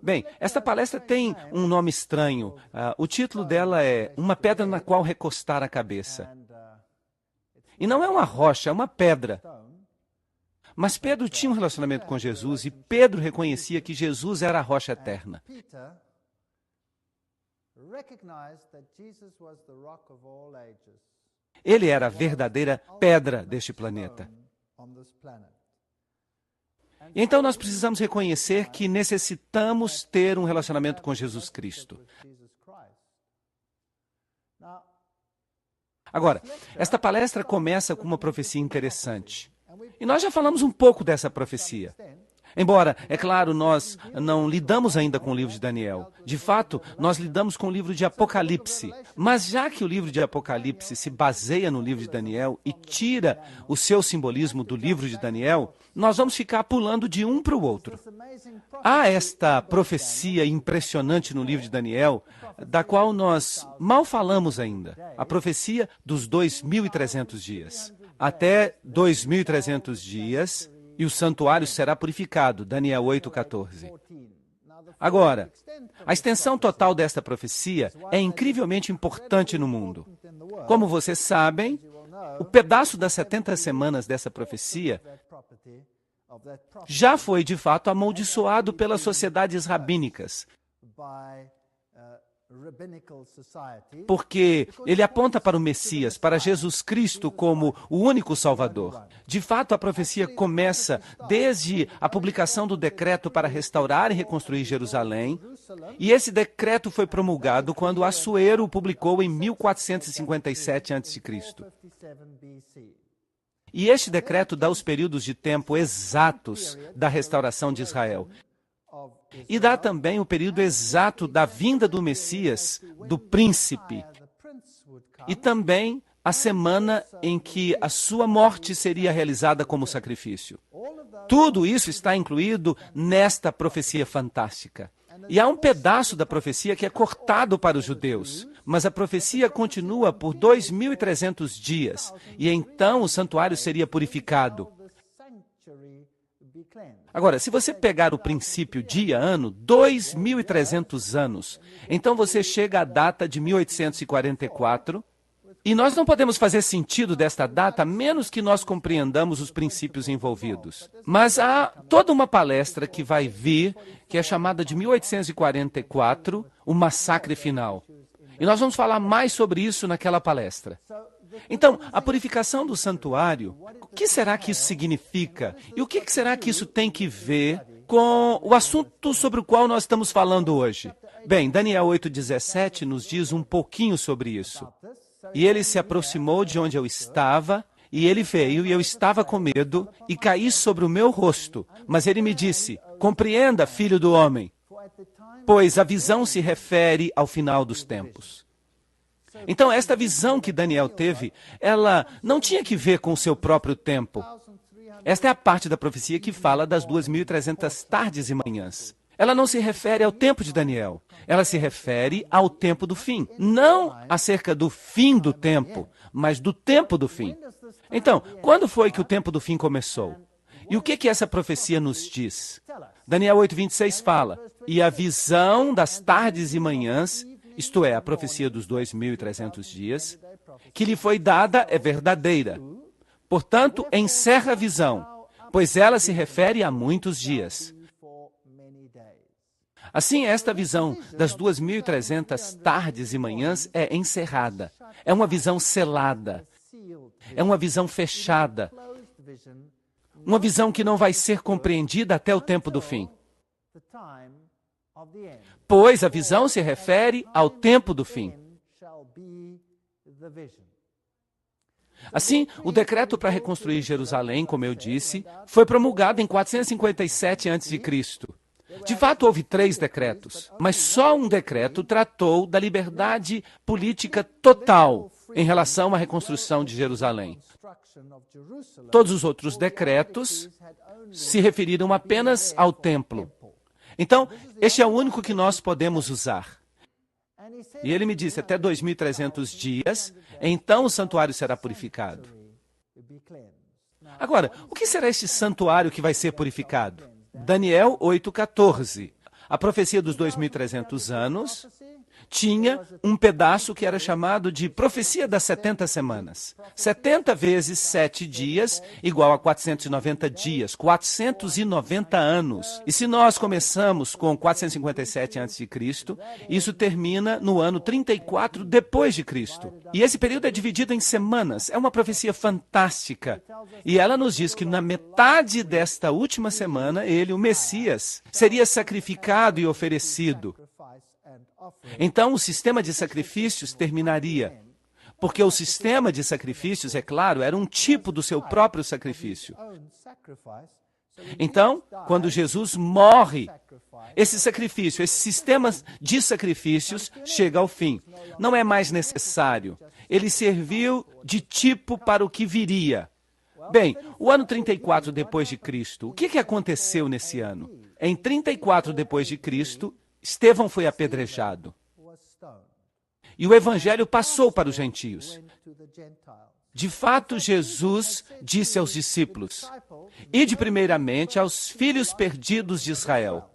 Bem, esta palestra tem um nome estranho. O título dela é Uma Pedra na Qual Recostar a Cabeça. E não é uma rocha, é uma pedra. Mas Pedro tinha um relacionamento com Jesus e Pedro reconhecia que Jesus era a rocha eterna. Ele era a verdadeira pedra deste planeta. Então nós precisamos reconhecer que necessitamos ter um relacionamento com Jesus Cristo. Agora, esta palestra começa com uma profecia interessante. E nós já falamos um pouco dessa profecia. Embora, é claro, nós não lidamos ainda com o livro de Daniel. De fato, nós lidamos com o livro de Apocalipse. Mas já que o livro de Apocalipse se baseia no livro de Daniel e tira o seu simbolismo do livro de Daniel, nós vamos ficar pulando de um para o outro. Há esta profecia impressionante no livro de Daniel, da qual nós mal falamos ainda. A profecia dos 2.300 dias. Até 2.300 dias... e o santuário será purificado, Daniel 8,14. Agora, a extensão total desta profecia é incrivelmente importante no mundo. Como vocês sabem, o pedaço das 70 semanas dessa profecia já foi, de fato, amaldiçoado pelas sociedades rabínicas, porque ele aponta para o Messias, para Jesus Cristo como o único Salvador. De fato, a profecia começa desde a publicação do decreto para restaurar e reconstruir Jerusalém, e esse decreto foi promulgado quando Assuero o publicou em 1457 a.C. E este decreto dá os períodos de tempo exatos da restauração de Israel. E dá também o período exato da vinda do Messias, do príncipe. E também a semana em que a sua morte seria realizada como sacrifício. Tudo isso está incluído nesta profecia fantástica. E há um pedaço da profecia que é cortado para os judeus, mas a profecia continua por 2.300 dias, e então o santuário seria purificado. Agora, se você pegar o princípio dia-ano, 2.300 anos, então você chega à data de 1844, e nós não podemos fazer sentido desta data, a menos que nós compreendamos os princípios envolvidos. Mas há toda uma palestra que vai vir, que é chamada de 1844, o massacre final. E nós vamos falar mais sobre isso naquela palestra. Então, a purificação do santuário, o que será que isso significa? E o que será que isso tem que ver com o assunto sobre o qual nós estamos falando hoje? Bem, Daniel 8,17 nos diz um pouquinho sobre isso. E ele se aproximou de onde eu estava, e ele veio, e eu estava com medo, e caí sobre o meu rosto. Mas ele me disse, compreenda, filho do homem, pois a visão se refere ao final dos tempos. Então, esta visão que Daniel teve, ela não tinha que ver com o seu próprio tempo. Esta é a parte da profecia que fala das 2.300 tardes e manhãs. Ela não se refere ao tempo de Daniel. Ela se refere ao tempo do fim. Não acerca do fim do tempo, mas do tempo do fim. Então, quando foi que o tempo do fim começou? E o que essa profecia nos diz? Daniel 8,26 fala, e a visão das tardes e manhãs, isto é, a profecia dos 2.300 dias, que lhe foi dada é verdadeira. Portanto, encerra a visão, pois ela se refere a muitos dias. Assim, esta visão das 2.300 tardes e manhãs é encerrada. É uma visão selada. É uma visão fechada. Uma visão que não vai ser compreendida até o tempo do fim. Pois a visão se refere ao tempo do fim. Assim, o decreto para reconstruir Jerusalém, como eu disse, foi promulgado em 457 a.C. De fato, houve 3 decretos, mas só um decreto tratou da liberdade política total em relação à reconstrução de Jerusalém. Todos os outros decretos se referiram apenas ao templo. Então, este é o único que nós podemos usar. E ele me disse, até 2.300 dias, então o santuário será purificado. Agora, o que será este santuário que vai ser purificado? Daniel 8,14. A profecia dos 2.300 anos tinha um pedaço que era chamado de profecia das 70 semanas. 70 vezes 7 dias, igual a 490 dias, 490 anos. E se nós começamos com 457 a.C., isso termina no ano 34 depois de Cristo. E esse período é dividido em semanas. É uma profecia fantástica. E ela nos diz que na metade desta última semana, ele, o Messias, seria sacrificado e oferecido. Então, o sistema de sacrifícios terminaria, porque o sistema de sacrifícios, é claro, era um tipo do seu próprio sacrifício. Então, quando Jesus morre, esse sacrifício, esse sistema de sacrifícios chega ao fim. Não é mais necessário. Ele serviu de tipo para o que viria. Bem, o ano 34 depois de Cristo, o que aconteceu nesse ano? Em 34 depois de Cristo, Estevão foi apedrejado. E o evangelho passou para os gentios. De fato, Jesus disse aos discípulos: ide primeiramente aos filhos perdidos de Israel.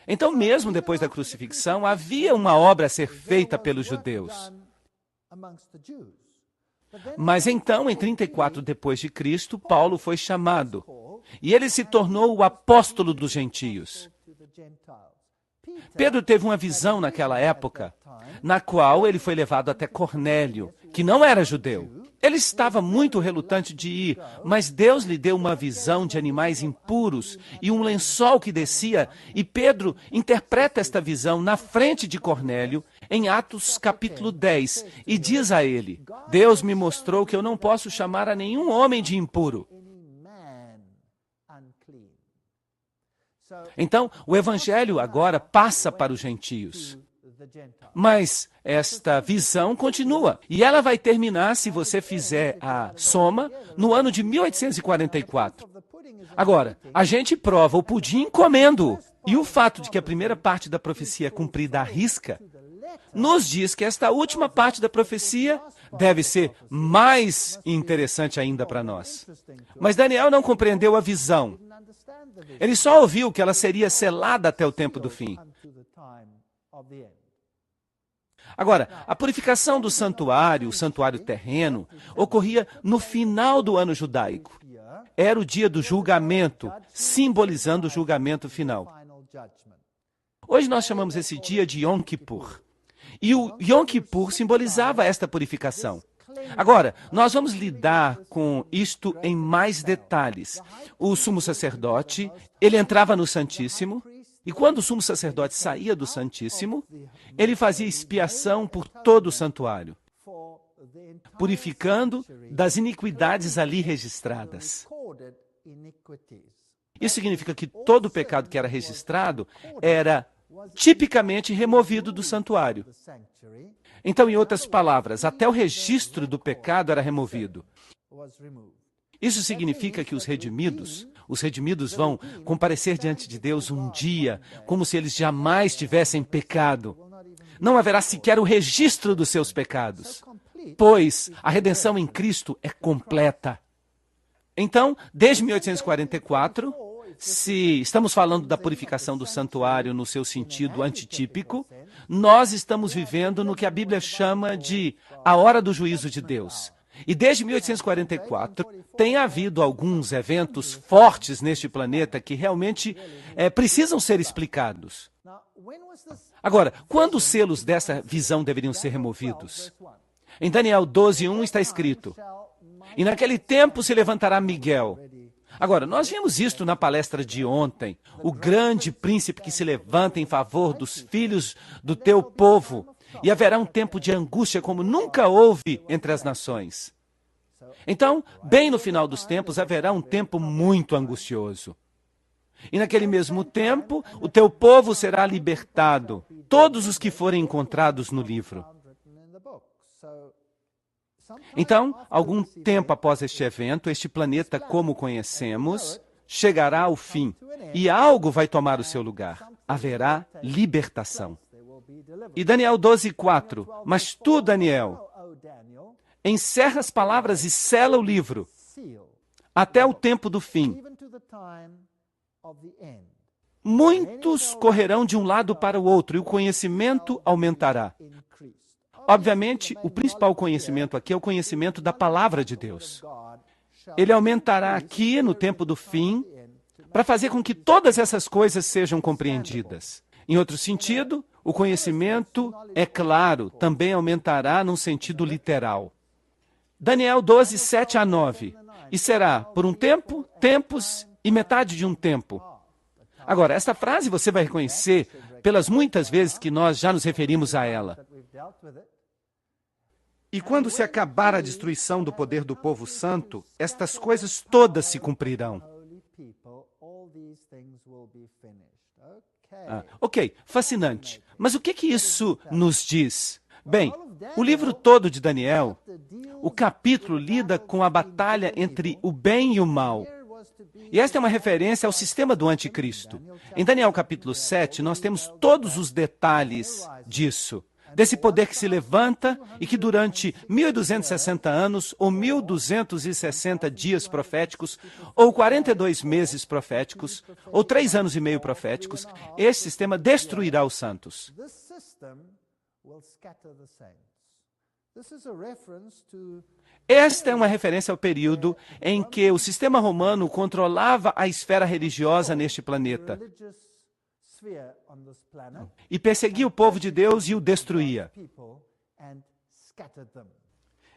Então, mesmo depois da crucifixão, havia uma obra a ser feita pelos judeus. Mas então, em 34 depois de Cristo, Paulo foi chamado. E ele se tornou o apóstolo dos gentios. Pedro teve uma visão naquela época, na qual ele foi levado até Cornélio, que não era judeu. Ele estava muito relutante de ir, mas Deus lhe deu uma visão de animais impuros e um lençol que descia, e Pedro interpreta esta visão na frente de Cornélio, em Atos capítulo 10, e diz a ele: Deus me mostrou que eu não posso chamar a nenhum homem de impuro. Então, o evangelho agora passa para os gentios. Mas esta visão continua. E ela vai terminar, se você fizer a soma, no ano de 1844. Agora, a gente prova o pudim comendo. E o fato de que a primeira parte da profecia é cumprida à risca, nos diz que esta última parte da profecia deve ser mais interessante ainda para nós. Mas Daniel não compreendeu a visão. Ele só ouviu que ela seria selada até o tempo do fim. Agora, a purificação do santuário, o santuário terreno, ocorria no final do ano judaico. Era o dia do julgamento, simbolizando o julgamento final. Hoje nós chamamos esse dia de Yom Kippur. E o Yom Kippur simbolizava esta purificação. Agora, nós vamos lidar com isto em mais detalhes. O sumo sacerdote, ele entrava no Santíssimo, e quando o sumo sacerdote saía do Santíssimo, ele fazia expiação por todo o santuário, purificando das iniquidades ali registradas. Isso significa que todo o pecado que era registrado era tipicamente removido do santuário. Então, em outras palavras, até o registro do pecado era removido. Isso significa que os redimidos vão comparecer diante de Deus um dia, como se eles jamais tivessem pecado. Não haverá sequer o registro dos seus pecados, pois a redenção em Cristo é completa. Então, desde 1844, se estamos falando da purificação do santuário no seu sentido antitípico, nós estamos vivendo no que a Bíblia chama de a hora do juízo de Deus. E desde 1844, tem havido alguns eventos fortes neste planeta que realmente precisam ser explicados. Agora, quando os selos dessa visão deveriam ser removidos? Em Daniel 12:1 está escrito: e naquele tempo se levantará Miguel. Agora, nós vimos isto na palestra de ontem, o grande príncipe que se levanta em favor dos filhos do teu povo, e haverá um tempo de angústia como nunca houve entre as nações. Então, bem no final dos tempos, haverá um tempo muito angustioso. E naquele mesmo tempo, o teu povo será libertado, todos os que forem encontrados no livro. Então, algum tempo após este evento, este planeta, como conhecemos, chegará ao fim, e algo vai tomar o seu lugar. Haverá libertação. E Daniel 12:4, mas tu, Daniel, encerra as palavras e sela o livro, até o tempo do fim. muitos correrão de um lado para o outro e o conhecimento aumentará. Obviamente, o principal conhecimento aqui é o conhecimento da palavra de Deus. Ele aumentará aqui no tempo do fim para fazer com que todas essas coisas sejam compreendidas. Em outro sentido, o conhecimento, é claro, também aumentará num sentido literal. Daniel 12, 7 a 9. E será por um tempo, tempos e metade de um tempo. Agora, esta frase você vai reconhecer pelas muitas vezes que nós já nos referimos a ela. E quando se acabar a destruição do poder do povo santo, estas coisas todas se cumprirão. Ok, fascinante. Mas o que isso nos diz? Bem, o livro todo de Daniel, o capítulo lida com a batalha entre o bem e o mal. E esta é uma referência ao sistema do anticristo. Em Daniel capítulo 7, nós temos todos os detalhes disso. Desse poder que se levanta e que durante 1260 anos, ou 1260 dias proféticos, ou 42 meses proféticos, ou 3 anos e meio proféticos, esse sistema destruirá os santos. Esta é uma referência ao período em que o sistema romano controlava a esfera religiosa neste planeta e perseguia o povo de Deus e o destruía.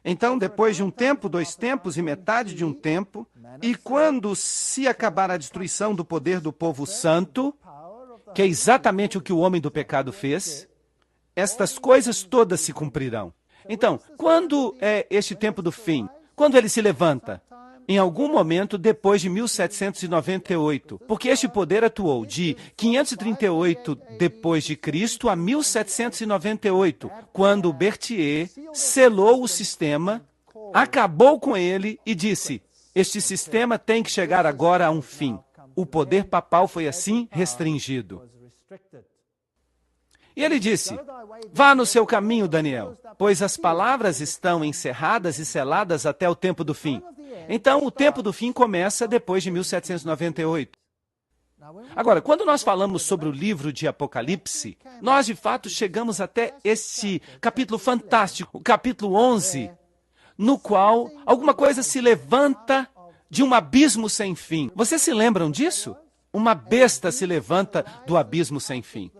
Então, depois de um tempo, 2 tempos e metade de um tempo, e quando se acabar a destruição do poder do povo santo, que é exatamente o que o homem do pecado fez, estas coisas todas se cumprirão. Então, quando é este tempo do fim? Quando ele se levanta? Em algum momento depois de 1798, porque este poder atuou de 538 depois de Cristo a 1798, quando Berthier selou o sistema, acabou com ele e disse: este sistema tem que chegar agora a um fim. O poder papal foi assim restringido. E ele disse: vá no seu caminho, Daniel, pois as palavras estão encerradas e seladas até o tempo do fim. Então, o tempo do fim começa depois de 1798. Agora, quando nós falamos sobre o livro de Apocalipse, nós de fato chegamos até este capítulo fantástico, o capítulo 11, no qual alguma coisa se levanta de um abismo sem fim. Vocês se lembram disso? Uma besta se levanta do abismo sem fim.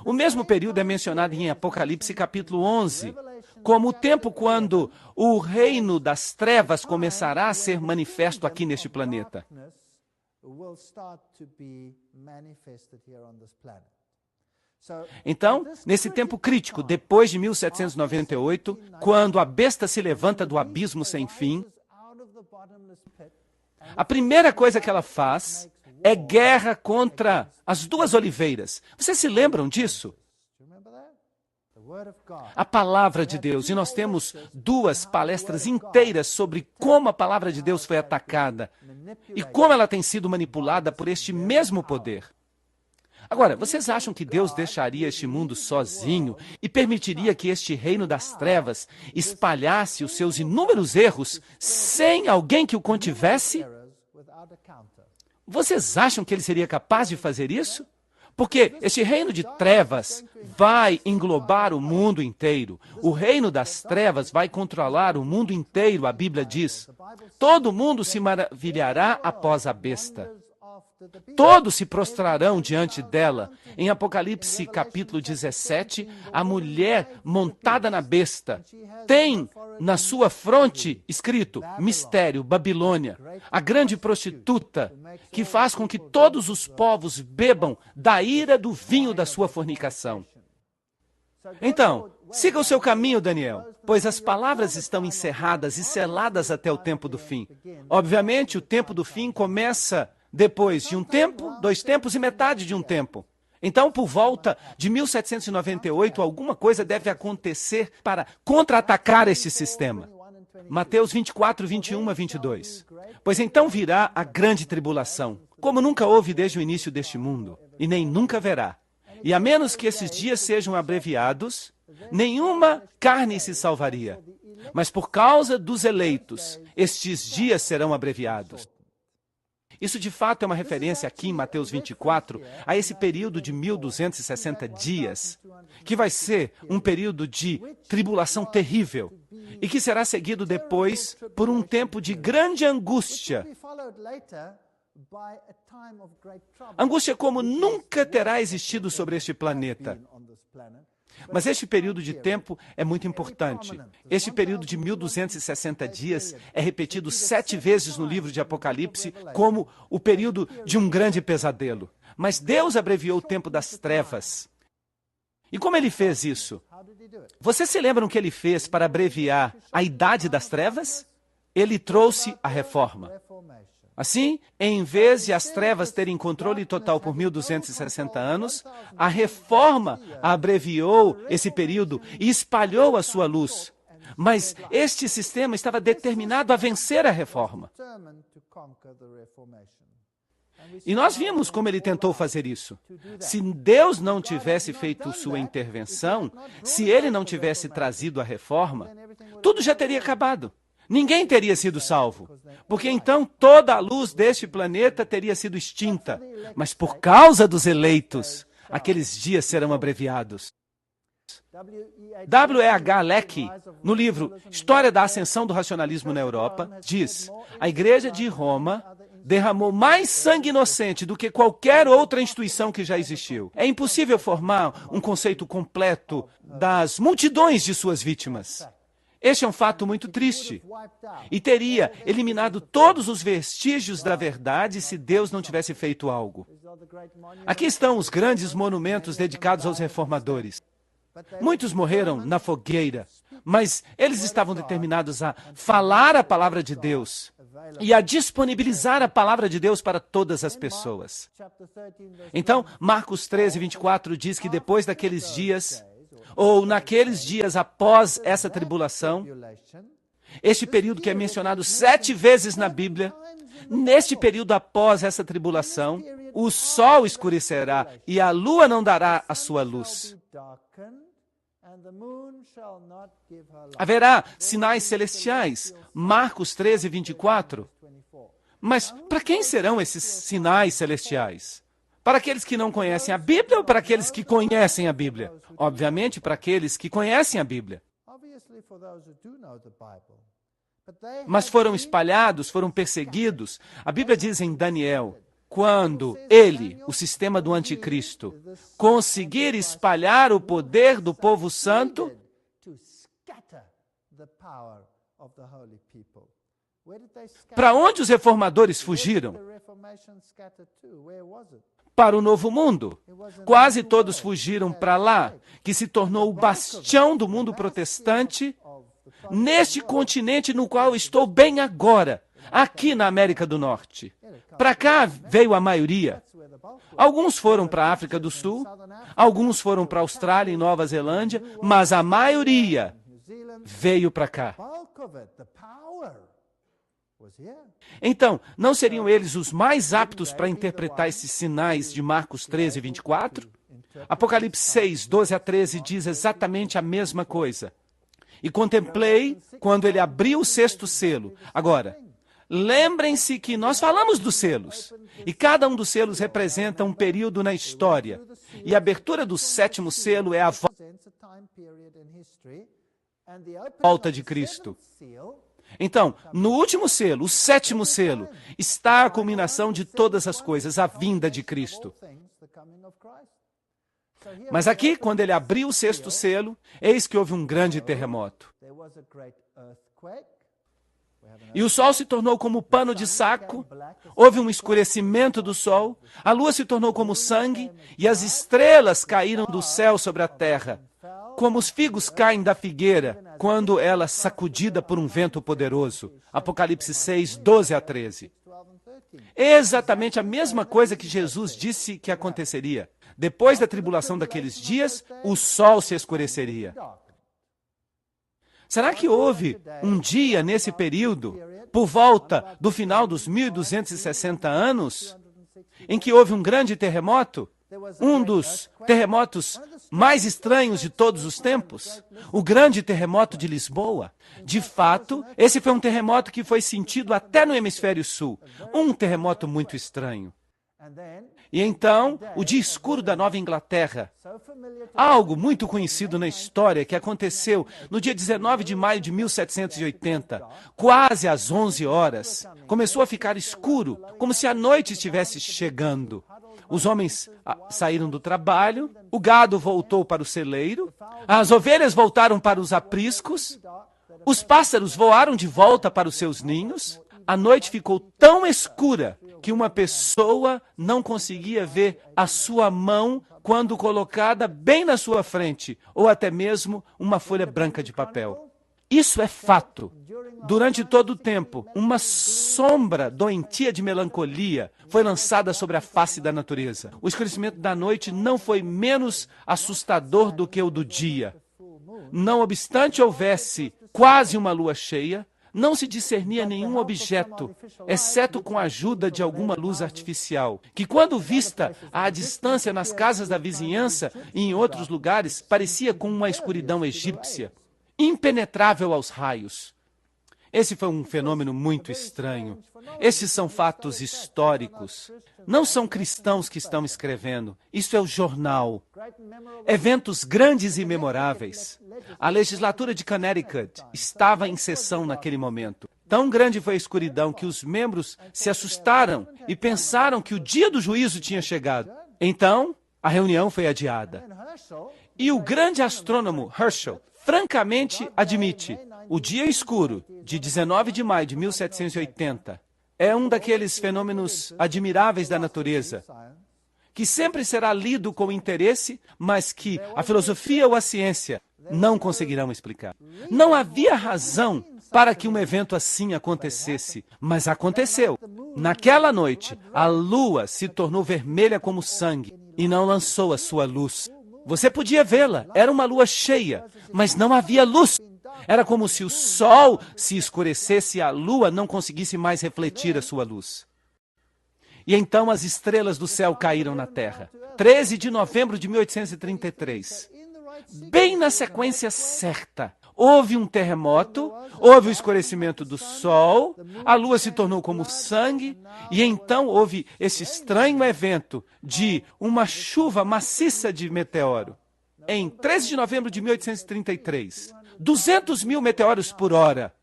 O mesmo período é mencionado em Apocalipse capítulo 11, como o tempo quando o reino das trevas começará a ser manifesto aqui neste planeta. Então, nesse tempo crítico, depois de 1798, quando a besta se levanta do abismo sem fim, a primeira coisa que ela faz é guerra contra as 2 oliveiras. Vocês se lembram disso? A palavra de Deus. E nós temos 2 palestras inteiras sobre como a palavra de Deus foi atacada e como ela tem sido manipulada por este mesmo poder. Agora, vocês acham que Deus deixaria este mundo sozinho e permitiria que este reino das trevas espalhasse os seus inúmeros erros sem alguém que o contivesse? Vocês acham que ele seria capaz de fazer isso? Porque este reino de trevas vai englobar o mundo inteiro. O reino das trevas vai controlar o mundo inteiro, a Bíblia diz. Todo mundo se maravilhará após a besta. Todos se prostrarão diante dela. Em Apocalipse capítulo 17, a mulher montada na besta tem na sua fronte escrito mistério, Babilônia, a grande prostituta, que faz com que todos os povos bebam da ira do vinho da sua fornicação. Então, siga o seu caminho, Daniel, pois as palavras estão encerradas e seladas até o tempo do fim. Obviamente, o tempo do fim começa depois de um tempo, 2 tempos e metade de um tempo. Então, por volta de 1798, alguma coisa deve acontecer para contra-atacar este sistema. Mateus 24, 21 a 22. Pois então virá a grande tribulação, como nunca houve desde o início deste mundo, e nem nunca haverá. E a menos que esses dias sejam abreviados, nenhuma carne se salvaria. Mas por causa dos eleitos, estes dias serão abreviados. Isso de fato é uma referência aqui em Mateus 24 a esse período de 1260 dias, que vai ser um período de tribulação terrível e que será seguido depois por um tempo de grande angústia. Angústia como nunca terá existido sobre este planeta. Mas este período de tempo é muito importante. Este período de 1260 dias é repetido 7 vezes no livro de Apocalipse como o período de um grande pesadelo. Mas Deus abreviou o tempo das trevas. E como ele fez isso? Vocês se lembram que ele fez para abreviar a idade das trevas? Ele trouxe a reforma. Assim, em vez de as trevas terem controle total por 1260 anos, a reforma abreviou esse período e espalhou a sua luz. Mas este sistema estava determinado a vencer a reforma. E nós vimos como ele tentou fazer isso. Se Deus não tivesse feito sua intervenção, se ele não tivesse trazido a reforma, tudo já teria acabado. Ninguém teria sido salvo, porque então toda a luz deste planeta teria sido extinta. Mas por causa dos eleitos, aqueles dias serão abreviados. W.E.H. Lecky, no livro História da Ascensão do Racionalismo na Europa, diz: a Igreja de Roma derramou mais sangue inocente do que qualquer outra instituição que já existiu. É impossível formar um conceito completo das multidões de suas vítimas. Este é um fato muito triste e teria eliminado todos os vestígios da verdade se Deus não tivesse feito algo. Aqui estão os grandes monumentos dedicados aos reformadores. Muitos morreram na fogueira, mas eles estavam determinados a falar a palavra de Deus e a disponibilizar a palavra de Deus para todas as pessoas. Então, Marcos 13, 24 diz que depois daqueles dias, ou naqueles dias após essa tribulação, este período que é mencionado 7 vezes na Bíblia, neste período após essa tribulação, o sol escurecerá e a lua não dará a sua luz. Haverá sinais celestiais, Marcos 13, 24. Mas para quem serão esses sinais celestiais? Para aqueles que não conhecem a Bíblia ou para aqueles que conhecem a Bíblia? Obviamente, para aqueles que conhecem a Bíblia. Mas foram espalhados, foram perseguidos. A Bíblia diz em Daniel, quando ele, o sistema do anticristo, conseguir espalhar o poder do povo santo, para onde os reformadores fugiram? Para o Novo Mundo. Quase todos fugiram para lá, que se tornou o bastião do mundo protestante, neste continente no qual estou bem agora, aqui na América do Norte. Para cá veio a maioria. Alguns foram para a África do Sul, alguns foram para a Austrália e Nova Zelândia, mas a maioria veio para cá. Então, não seriam eles os mais aptos para interpretar esses sinais de Marcos 13, 24? Apocalipse 6, 12 a 13 diz exatamente a mesma coisa. E contemplei quando ele abriu o 6º selo. Agora, lembrem-se que nós falamos dos selos. E cada um dos selos representa um período na história. E a abertura do 7º selo é a volta de Cristo. Então, no último selo, o 7º selo, está a culminação de todas as coisas, a vinda de Cristo. Mas aqui, quando ele abriu o 6º selo, eis que houve um grande terremoto. E o sol se tornou como pano de saco, houve um escurecimento do sol, a lua se tornou como sangue, e as estrelas caíram do céu sobre a terra, como os figos caem da figueira, quando ela é sacudida por um vento poderoso. Apocalipse 6, 12 a 13. É exatamente a mesma coisa que Jesus disse que aconteceria. Depois da tribulação daqueles dias, o sol se escureceria. Será que houve um dia nesse período, por volta do final dos 1260 anos, em que houve um grande terremoto? um dos terremotos mais estranhos de todos os tempos, o grande terremoto de Lisboa. De fato, esse foi um terremoto que foi sentido até no hemisfério sul, um terremoto muito estranho. E então, o dia escuro da Nova Inglaterra, algo muito conhecido na história que aconteceu no dia 19 de maio de 1780, quase às 11 horas, começou a ficar escuro, como se a noite estivesse chegando. Os homens saíram do trabalho, o gado voltou para o celeiro, as ovelhas voltaram para os apriscos, os pássaros voaram de volta para os seus ninhos. A noite ficou tão escura que uma pessoa não conseguia ver a sua mão quando colocada bem na sua frente, ou até mesmo uma folha branca de papel. Isso é fato. Durante todo o tempo, uma sombra doentia de melancolia foi lançada sobre a face da natureza. O escurecimento da noite não foi menos assustador do que o do dia. Não obstante houvesse quase uma lua cheia, não se discernia nenhum objeto, exceto com a ajuda de alguma luz artificial, que quando vista à distância nas casas da vizinhança e em outros lugares, parecia com uma escuridão egípcia, impenetrável aos raios. Esse foi um fenômeno muito estranho. Esses são fatos históricos. Não são cristãos que estão escrevendo. Isso é o jornal. Eventos grandes e memoráveis. A legislatura de Connecticut estava em sessão naquele momento. Tão grande foi a escuridão que os membros se assustaram e pensaram que o dia do juízo tinha chegado. Então, a reunião foi adiada. E o grande astrônomo Herschel francamente admite: o dia escuro de 19 de maio de 1780 é um daqueles fenômenos admiráveis da natureza, que sempre será lido com interesse, mas que a filosofia ou a ciência não conseguirão explicar. Não havia razão para que um evento assim acontecesse, mas aconteceu. Naquela noite, a lua se tornou vermelha como sangue e não lançou a sua luz. Você podia vê-la, era uma lua cheia, mas não havia luz. Era como se o sol se escurecesse e a lua não conseguisse mais refletir a sua luz. E então as estrelas do céu caíram na terra. 13 de novembro de 1833. Bem na sequência certa. Houve um terremoto, houve o escurecimento do sol, a lua se tornou como sangue, e então houve esse estranho evento de uma chuva maciça de meteoro. Em 13 de novembro de 1833, 200 mil meteoros por hora.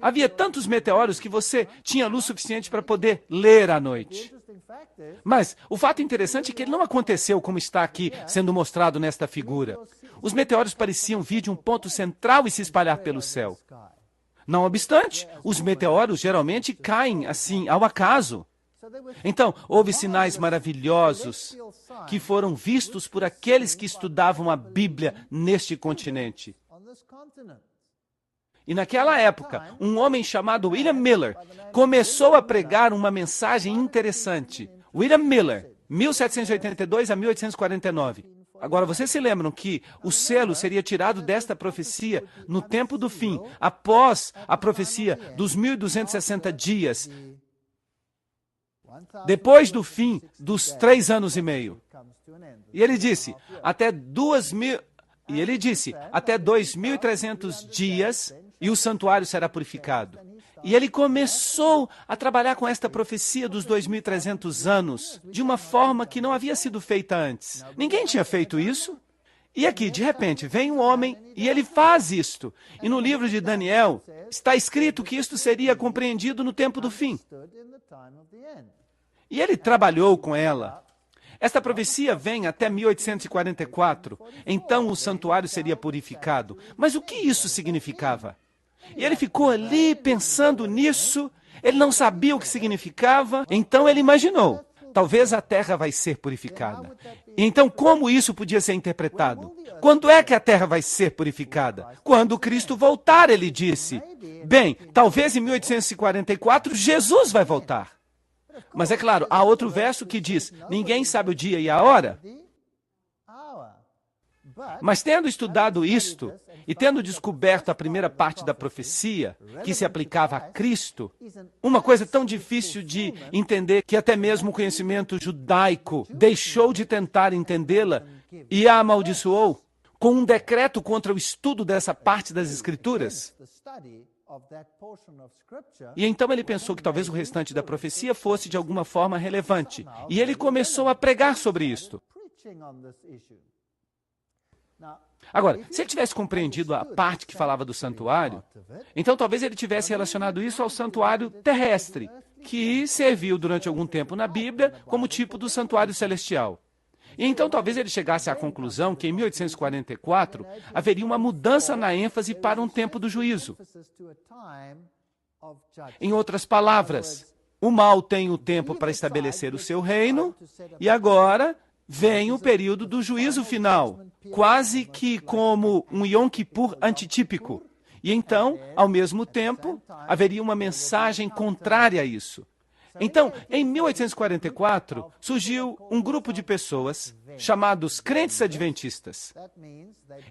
Havia tantos meteoros que você tinha luz suficiente para poder ler à noite. Mas o fato interessante é que ele não aconteceu como está aqui sendo mostrado nesta figura. Os meteoros pareciam vir de um ponto central e se espalhar pelo céu. Não obstante, os meteoros geralmente caem assim, ao acaso. Então, houve sinais maravilhosos que foram vistos por aqueles que estudavam a Bíblia neste continente. E naquela época, um homem chamado William Miller começou a pregar uma mensagem interessante. William Miller, 1782 a 1849. Agora, vocês se lembram que o selo seria tirado desta profecia no tempo do fim, após a profecia dos 1260 dias, depois do fim dos 3 anos e meio. E ele disse, até 2.300 dias e o santuário será purificado. E ele começou a trabalhar com esta profecia dos 2.300 anos de uma forma que não havia sido feita antes. Ninguém tinha feito isso. E aqui, de repente, vem um homem e ele faz isto. E no livro de Daniel está escrito que isto seria compreendido no tempo do fim. E ele trabalhou com ela. Esta profecia vem até 1844. Então o santuário seria purificado. Mas o que isso significava? E ele ficou ali pensando nisso. Ele não sabia o que significava. Então ele imaginou: talvez a terra vai ser purificada. E então como isso podia ser interpretado? Quando é que a terra vai ser purificada? Quando Cristo voltar, ele disse. Bem, talvez em 1844 Jesus vai voltar. Mas é claro, há outro verso que diz: ninguém sabe o dia e a hora. Mas tendo estudado isto e tendo descoberto a primeira parte da profecia, que se aplicava a Cristo, uma coisa tão difícil de entender que até mesmo o conhecimento judaico deixou de tentar entendê-la e a amaldiçoou com um decreto contra o estudo dessa parte das Escrituras. E então ele pensou que talvez o restante da profecia fosse de alguma forma relevante. E ele começou a pregar sobre isto. Agora, se ele tivesse compreendido a parte que falava do santuário, então talvez ele tivesse relacionado isso ao santuário terrestre, que serviu durante algum tempo na Bíblia como tipo do santuário celestial. E então talvez ele chegasse à conclusão que em 1844 haveria uma mudança na ênfase para um tempo do juízo. Em outras palavras, o mal tem o tempo para estabelecer o seu reino e agora vem o período do juízo final, quase que como um Yom Kippur antitípico. E então, ao mesmo tempo, haveria uma mensagem contrária a isso. Então, em 1844, surgiu um grupo de pessoas chamados crentes adventistas.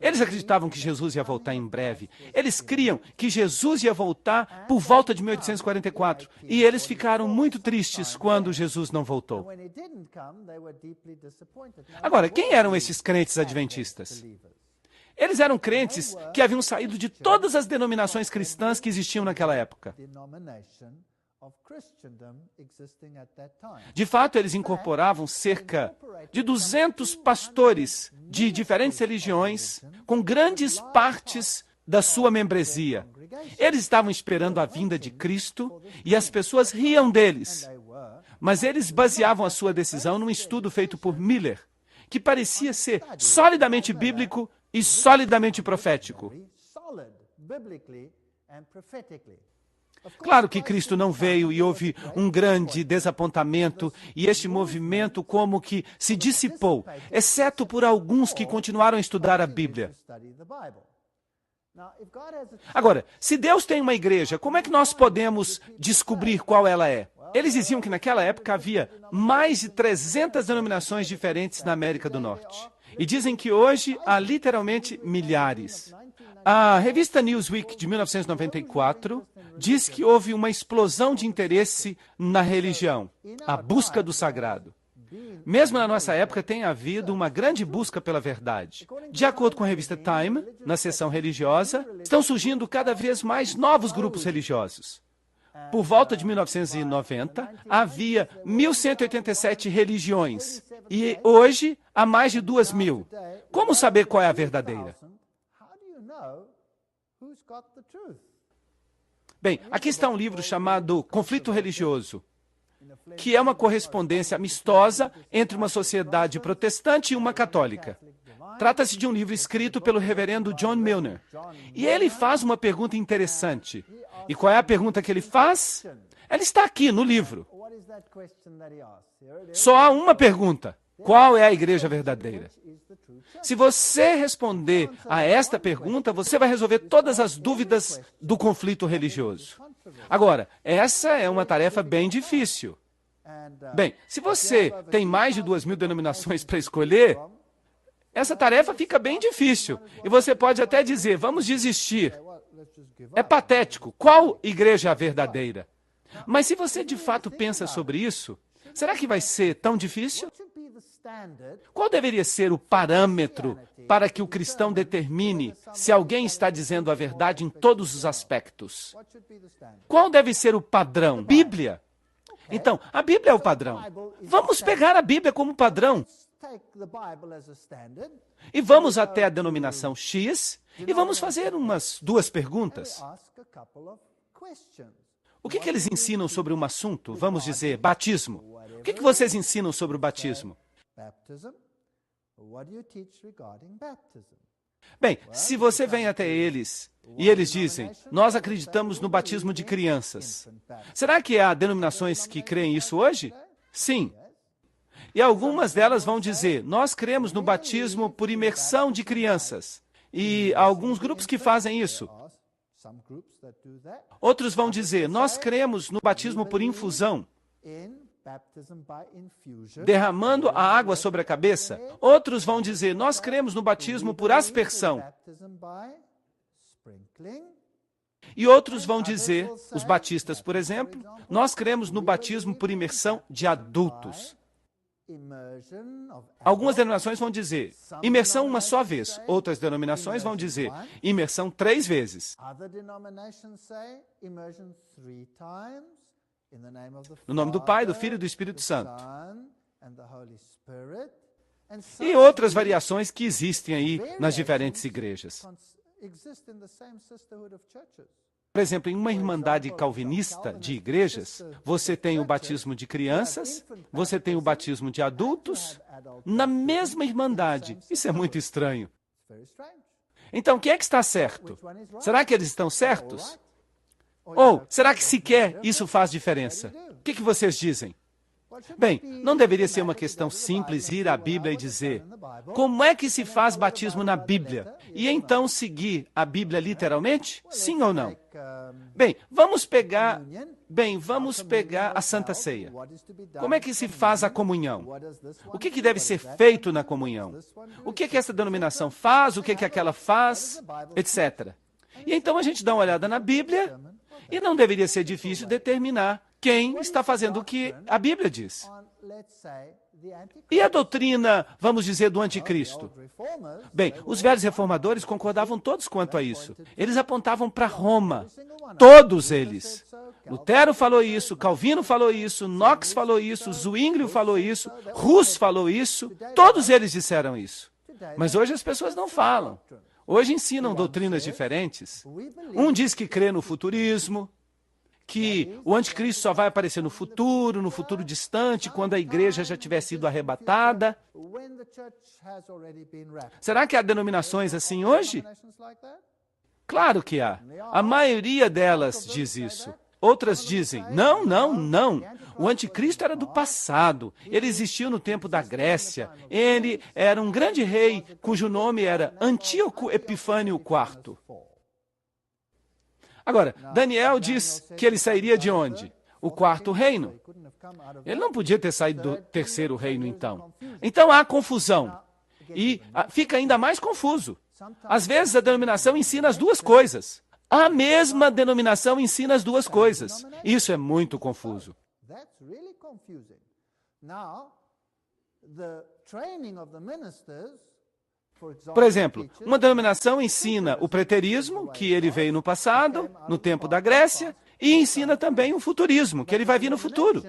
Eles acreditavam que Jesus ia voltar em breve. Eles criam que Jesus ia voltar por volta de 1844. E eles ficaram muito tristes quando Jesus não voltou. Agora, quem eram esses crentes adventistas? Eles eram crentes que haviam saído de todas as denominações cristãs que existiam naquela época. De fato, eles incorporavam cerca de 200 pastores de diferentes religiões, com grandes partes da sua membresia. Eles estavam esperando a vinda de Cristo e as pessoas riam deles. Mas eles baseavam a sua decisão num estudo feito por Miller, que parecia ser solidamente bíblico e solidamente profético. Claro que Cristo não veio e houve um grande desapontamento e este movimento como que se dissipou, exceto por alguns que continuaram a estudar a Bíblia. Agora, se Deus tem uma igreja, como é que nós podemos descobrir qual ela é? Eles diziam que naquela época havia mais de 300 denominações diferentes na América do Norte. E dizem que hoje há literalmente milhares. A revista Newsweek de 1994 diz que houve uma explosão de interesse na religião, a busca do sagrado. Mesmo na nossa época tem havido uma grande busca pela verdade. De acordo com a revista Time, na seção religiosa, estão surgindo cada vez mais novos grupos religiosos. Por volta de 1990, havia 1.187 religiões e hoje há mais de 2.000. Como saber qual é a verdadeira? Bem, aqui está um livro chamado Conflito Religioso, que é uma correspondência amistosa entre uma sociedade protestante e uma católica. Trata-se de um livro escrito pelo reverendo John Milner. E ele faz uma pergunta interessante. E qual é a pergunta que ele faz? Ela está aqui no livro. Só há uma pergunta. Qual é a igreja verdadeira? Se você responder a esta pergunta, você vai resolver todas as dúvidas do conflito religioso. Agora, essa é uma tarefa bem difícil. Bem, se você tem mais de 2.000 denominações para escolher, essa tarefa fica bem difícil. E você pode até dizer, vamos desistir. É patético. Qual igreja é a verdadeira? Mas se você de fato pensa sobre isso, será que vai ser tão difícil? Qual deveria ser o parâmetro para que o cristão determine se alguém está dizendo a verdade em todos os aspectos? Qual deve ser o padrão? Bíblia. Então, a Bíblia é o padrão. Vamos pegar a Bíblia como padrão. E vamos até a denominação X e vamos fazer umas duas perguntas. O que eles ensinam sobre um assunto? Vamos dizer, batismo. O que vocês ensinam sobre o batismo? Bem, se você vem até eles e eles dizem, nós acreditamos no batismo de crianças. Será que há denominações que creem isso hoje? Sim. E algumas delas vão dizer, nós cremos no batismo por imersão de crianças. E há alguns grupos que fazem isso. Outros vão dizer, nós cremos no batismo por infusão. derramando a água sobre a cabeça. Outros vão dizer, nós cremos no batismo por aspersão. E outros vão dizer, os batistas, por exemplo, nós cremos no batismo por imersão de adultos. Algumas denominações vão dizer imersão uma só vez. Outras denominações vão dizer imersão 3 vezes. No nome do Pai, do Filho e do Espírito Santo. E outras variações que existem aí nas diferentes igrejas. Por exemplo, em uma irmandade calvinista de igrejas, você tem o batismo de crianças, você tem o batismo de adultos, na mesma irmandade. Isso é muito estranho. Então, quem é que está certo? Será que eles estão certos? Ou, será que sequer isso faz diferença? O que vocês dizem? Bem, não deveria ser uma questão simples ir à Bíblia e dizer como é que se faz batismo na Bíblia? E então seguir a Bíblia literalmente? Sim ou não? Bem, vamos pegar a Santa Ceia. Como é que se faz a comunhão? O que deve ser feito na comunhão? O que essa denominação faz? O que aquela faz? Etc. E então a gente dá uma olhada na Bíblia e não deveria ser difícil determinar quem está fazendo o que a Bíblia diz. E a doutrina, vamos dizer, do anticristo? Bem, os velhos reformadores concordavam todos quanto a isso. Eles apontavam para Roma. Todos eles. Lutero falou isso, Calvino falou isso, Knox falou isso, Zwinglio falou isso, Hus falou isso. Todos eles disseram isso. Mas hoje as pessoas não falam. Hoje ensinam doutrinas diferentes. Um diz que crê no futurismo, que o anticristo só vai aparecer no futuro distante, quando a igreja já tiver sido arrebatada. Será que há denominações assim hoje? Claro que há. A maioria delas diz isso. Outras dizem, não. O anticristo era do passado. Ele existiu no tempo da Grécia. Ele era um grande rei, cujo nome era Antíoco Epifânio IV. Agora, Daniel diz que ele sairia de onde? O 4º reino. Ele não podia ter saído do 3º reino, então. Então há confusão. E fica ainda mais confuso. Às vezes a denominação ensina as duas coisas. A mesma denominação ensina as duas coisas. Isso é muito confuso. Por exemplo, uma denominação ensina o preterismo, que ele veio no passado, no tempo da Grécia, e ensina também o futurismo, que ele vai vir no futuro.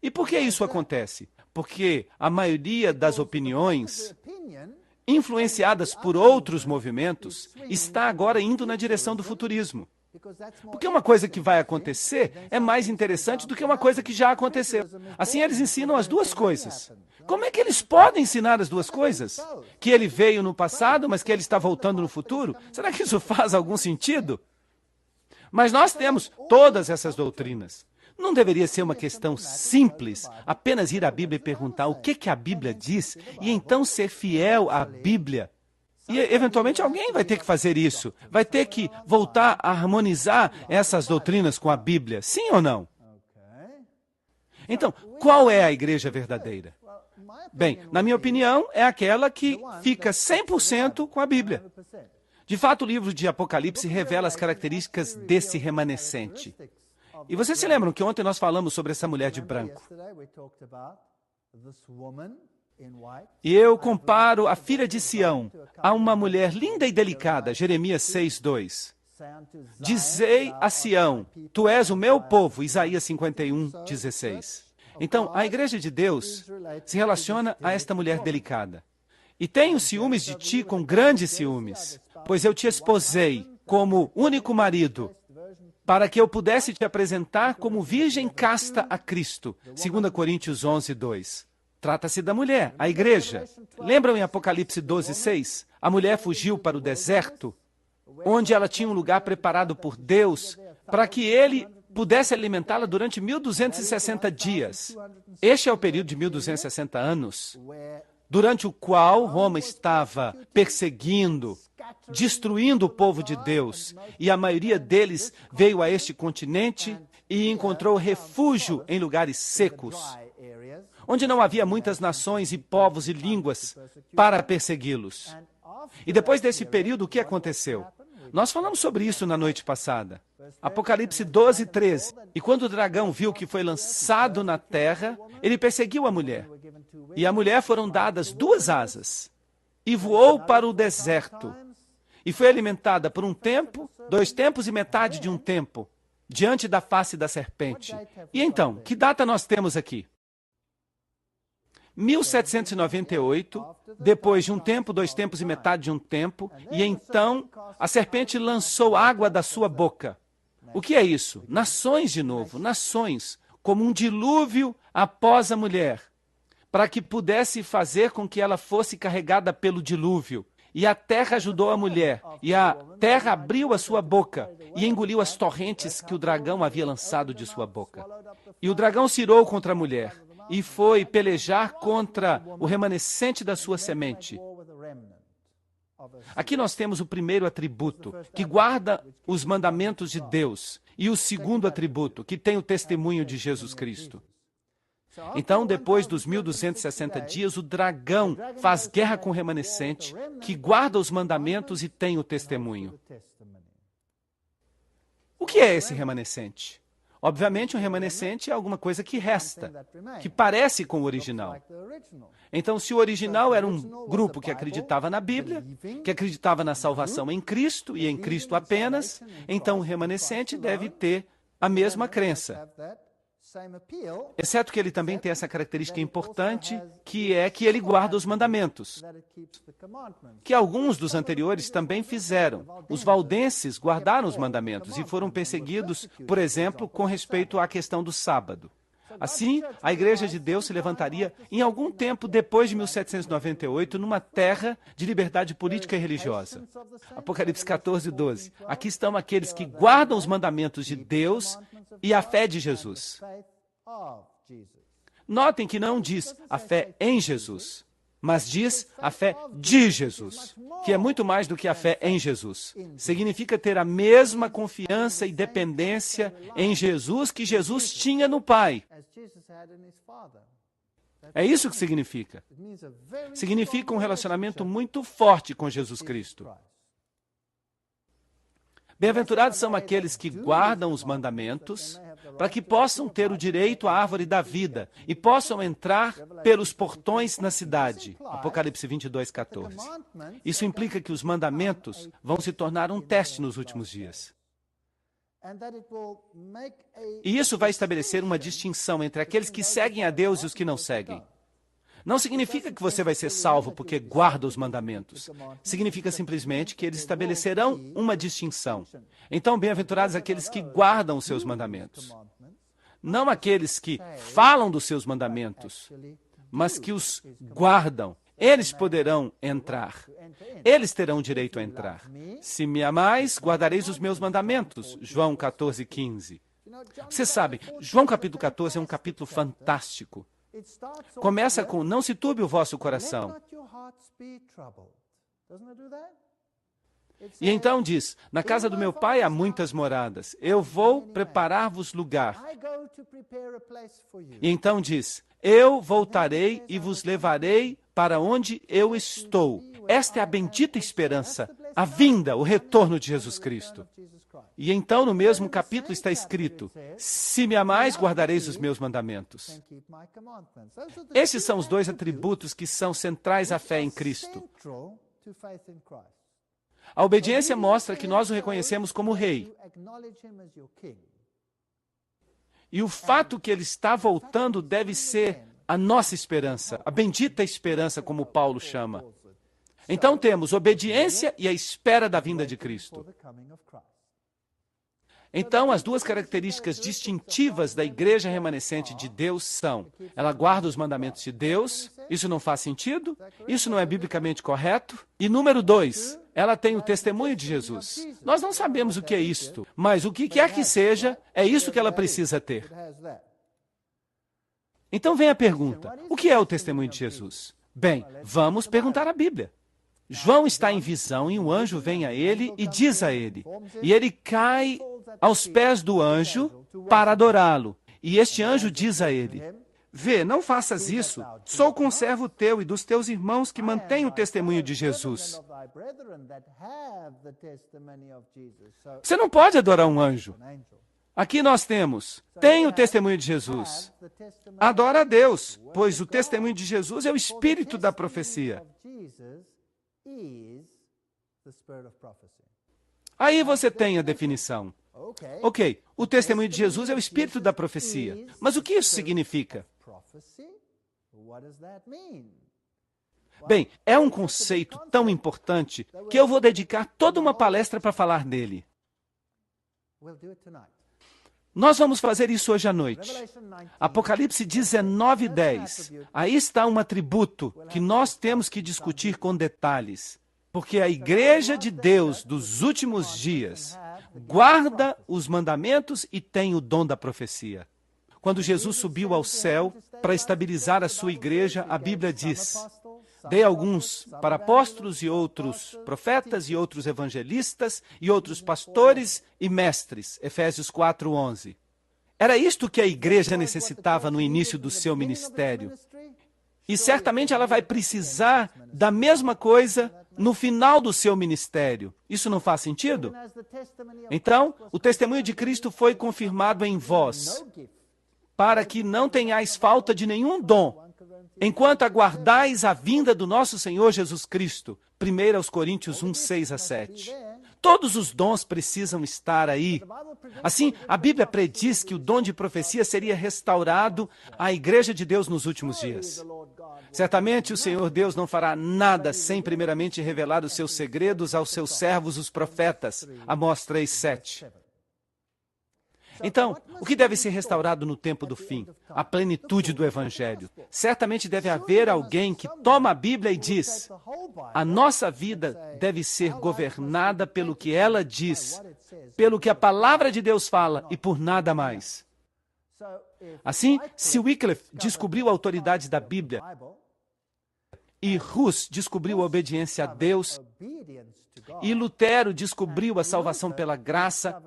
E por que isso acontece? Porque a maioria das opiniões, influenciadas por outros movimentos, está agora indo na direção do futurismo. Porque uma coisa que vai acontecer é mais interessante do que uma coisa que já aconteceu. Assim, eles ensinam as duas coisas. Como é que eles podem ensinar as duas coisas? Que ele veio no passado, mas que ele está voltando no futuro? Será que isso faz algum sentido? Mas nós temos todas essas doutrinas. Não deveria ser uma questão simples, apenas ir à Bíblia e perguntar o que a Bíblia diz, e então ser fiel à Bíblia. E, eventualmente, alguém vai ter que fazer isso. Vai ter que voltar a harmonizar essas doutrinas com a Bíblia. Sim ou não? Então, qual é a igreja verdadeira? Bem, na minha opinião, é aquela que fica 100% com a Bíblia. De fato, o livro de Apocalipse revela as características desse remanescente. E vocês se lembram que ontem nós falamos sobre essa mulher de branco. E eu comparo a filha de Sião a uma mulher linda e delicada, Jeremias 6:2. Dizei a Sião, tu és o meu povo, Isaías 51:16. Então, a igreja de Deus se relaciona a esta mulher delicada. E tenho ciúmes de ti com grandes ciúmes, pois eu te esposei como único marido, para que eu pudesse te apresentar como virgem casta a Cristo. 2 Coríntios 11:2. Trata-se da mulher, a igreja. Lembram em Apocalipse 12:6? A mulher fugiu para o deserto, onde ela tinha um lugar preparado por Deus, para que ele pudesse alimentá-la durante 1260 dias. Este é o período de 1260 anos, durante o qual Roma estava perseguindo, destruindo o povo de Deus, e a maioria deles veio a este continente e encontrou refúgio em lugares secos, onde não havia muitas nações e povos e línguas para persegui-los. E depois desse período, o que aconteceu? Nós falamos sobre isso na noite passada. Apocalipse 12, 13. E quando o dragão viu que foi lançado na terra, ele perseguiu a mulher. E à mulher foram dadas 2 asas. E voou para o deserto. E foi alimentada por 1 tempo, 2 tempos e metade de 1 tempo, diante da face da serpente. E então, que data nós temos aqui? 1798, depois de 1 tempo, 2 tempos e metade de 1 tempo, e então a serpente lançou água da sua boca. O que é isso? Nações de novo, nações, como um dilúvio após a mulher, para que pudesse fazer com que ela fosse carregada pelo dilúvio. E a terra ajudou a mulher, e a terra abriu a sua boca e engoliu as torrentes que o dragão havia lançado de sua boca. E o dragão se irou contra a mulher, e foi pelejar contra o remanescente da sua semente. Aqui nós temos o primeiro atributo, que guarda os mandamentos de Deus, e o segundo atributo, que tem o testemunho de Jesus Cristo. Então, depois dos 1260 dias, o dragão faz guerra com o remanescente, que guarda os mandamentos e tem o testemunho. O que é esse remanescente? Obviamente, um remanescente é alguma coisa que resta, que parece com o original. Então, se o original era um grupo que acreditava na Bíblia, que acreditava na salvação em Cristo e em Cristo apenas, então o remanescente deve ter a mesma crença. Exceto que ele também tem essa característica importante, que é que ele guarda os mandamentos, que alguns dos anteriores também fizeram. Os valdenses guardaram os mandamentos e foram perseguidos, por exemplo, com respeito à questão do sábado. Assim, a Igreja de Deus se levantaria em algum tempo depois de 1798 numa terra de liberdade política e religiosa. Apocalipse 14, 12. Aqui estão aqueles que guardam os mandamentos de Deus e a fé de Jesus. Notem que não diz a fé em Jesus, mas diz a fé de Jesus, que é muito mais do que a fé em Jesus. Significa ter a mesma confiança e dependência em Jesus que Jesus tinha no Pai. É isso que significa. Significa um relacionamento muito forte com Jesus Cristo. Bem-aventurados são aqueles que guardam os mandamentos, para que possam ter o direito à árvore da vida e possam entrar pelos portões na cidade. Apocalipse 22, 14. Isso implica que os mandamentos vão se tornar um teste nos últimos dias. E isso vai estabelecer uma distinção entre aqueles que seguem a Deus e os que não seguem. Não significa que você vai ser salvo porque guarda os mandamentos. Significa simplesmente que eles estabelecerão uma distinção. Então, bem-aventurados aqueles que guardam os seus mandamentos. Não aqueles que falam dos seus mandamentos, mas que os guardam. Eles poderão entrar. Eles terão direito a entrar. Se me amais, guardareis os meus mandamentos. João 14, 15. Você sabe, João capítulo 14 é um capítulo fantástico. Começa com, não se turbe o vosso coração. E então diz, na casa do meu pai há muitas moradas. Eu vou preparar-vos lugar. E então diz, eu voltarei e vos levarei para onde eu estou. Esta é a bendita esperança, a vinda, o retorno de Jesus Cristo. E então, no mesmo capítulo está escrito, se me amais, guardareis os meus mandamentos. Esses são os 2 atributos que são centrais à fé em Cristo. A obediência mostra que nós o reconhecemos como Rei. E o fato que ele está voltando deve ser a nossa esperança, a bendita esperança, como Paulo chama. Então temos obediência e a espera da vinda de Cristo. Então, as 2 características distintivas da igreja remanescente de Deus são: ela guarda os mandamentos de Deus, isso não faz sentido, isso não é biblicamente correto. E número 2, ela tem o testemunho de Jesus. Nós não sabemos o que é isto, mas o que quer que seja, é isso que ela precisa ter. Então vem a pergunta: o que é o testemunho de Jesus? Bem, vamos perguntar à Bíblia. João está em visão e um anjo vem a ele e diz a ele. E ele cai aos pés do anjo para adorá-lo. E este anjo diz a ele, vê, não faças isso. Sou conservo teu e dos teus irmãos que mantêm o testemunho de Jesus. Você não pode adorar um anjo. Aqui nós temos, tem o testemunho de Jesus. Adora a Deus, pois o testemunho de Jesus é o espírito da profecia. Aí você tem a definição. Ok, o testemunho de Jesus é o espírito da profecia. Mas o que isso significa? Bem, é um conceito tão importante que eu vou dedicar toda uma palestra para falar dele. Nós vamos fazer isso hoje à noite. Apocalipse 19:10. Aí está um atributo que nós temos que discutir com detalhes. Porque a igreja de Deus dos últimos dias guarda os mandamentos e tem o dom da profecia. Quando Jesus subiu ao céu para estabilizar a sua igreja, a Bíblia diz, dei alguns para apóstolos e outros profetas e outros evangelistas e outros pastores e mestres. Efésios 4:11. Era isto que a igreja necessitava no início do seu ministério. E certamente ela vai precisar da mesma coisa no final do seu ministério. Isso não faz sentido? Então, o testemunho de Cristo foi confirmado em vós, para que não tenhais falta de nenhum dom, enquanto aguardais a vinda do nosso Senhor Jesus Cristo. 1 Coríntios 1:6-7. Todos os dons precisam estar aí. Assim, a Bíblia prediz que o dom de profecia seria restaurado à igreja de Deus nos últimos dias. Certamente o Senhor Deus não fará nada sem primeiramente revelar os seus segredos aos seus servos, os profetas. Amós 3:7. Então, o que deve ser restaurado no tempo do fim? A plenitude do Evangelho. Certamente deve haver alguém que toma a Bíblia e diz, a nossa vida deve ser governada pelo que ela diz, pelo que a palavra de Deus fala e por nada mais. Assim, se Wycliffe descobriu a autoridade da Bíblia e Hus descobriu a obediência a Deus e Lutero descobriu a salvação pela graça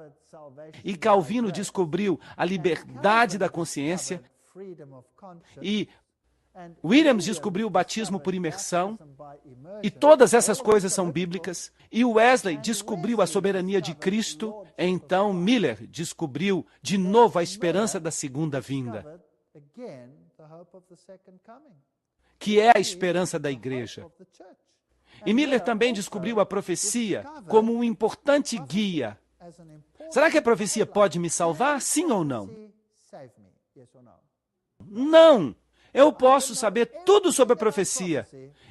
e Calvino descobriu a liberdade da consciência e Williams descobriu o batismo por imersão, e todas essas coisas são bíblicas, e Wesley descobriu a soberania de Cristo, então Miller descobriu de novo a esperança da segunda vinda, que é a esperança da igreja. E Miller também descobriu a profecia como um importante guia. Será que a profecia pode me salvar? Sim ou não? Não! Eu posso saber tudo sobre a profecia,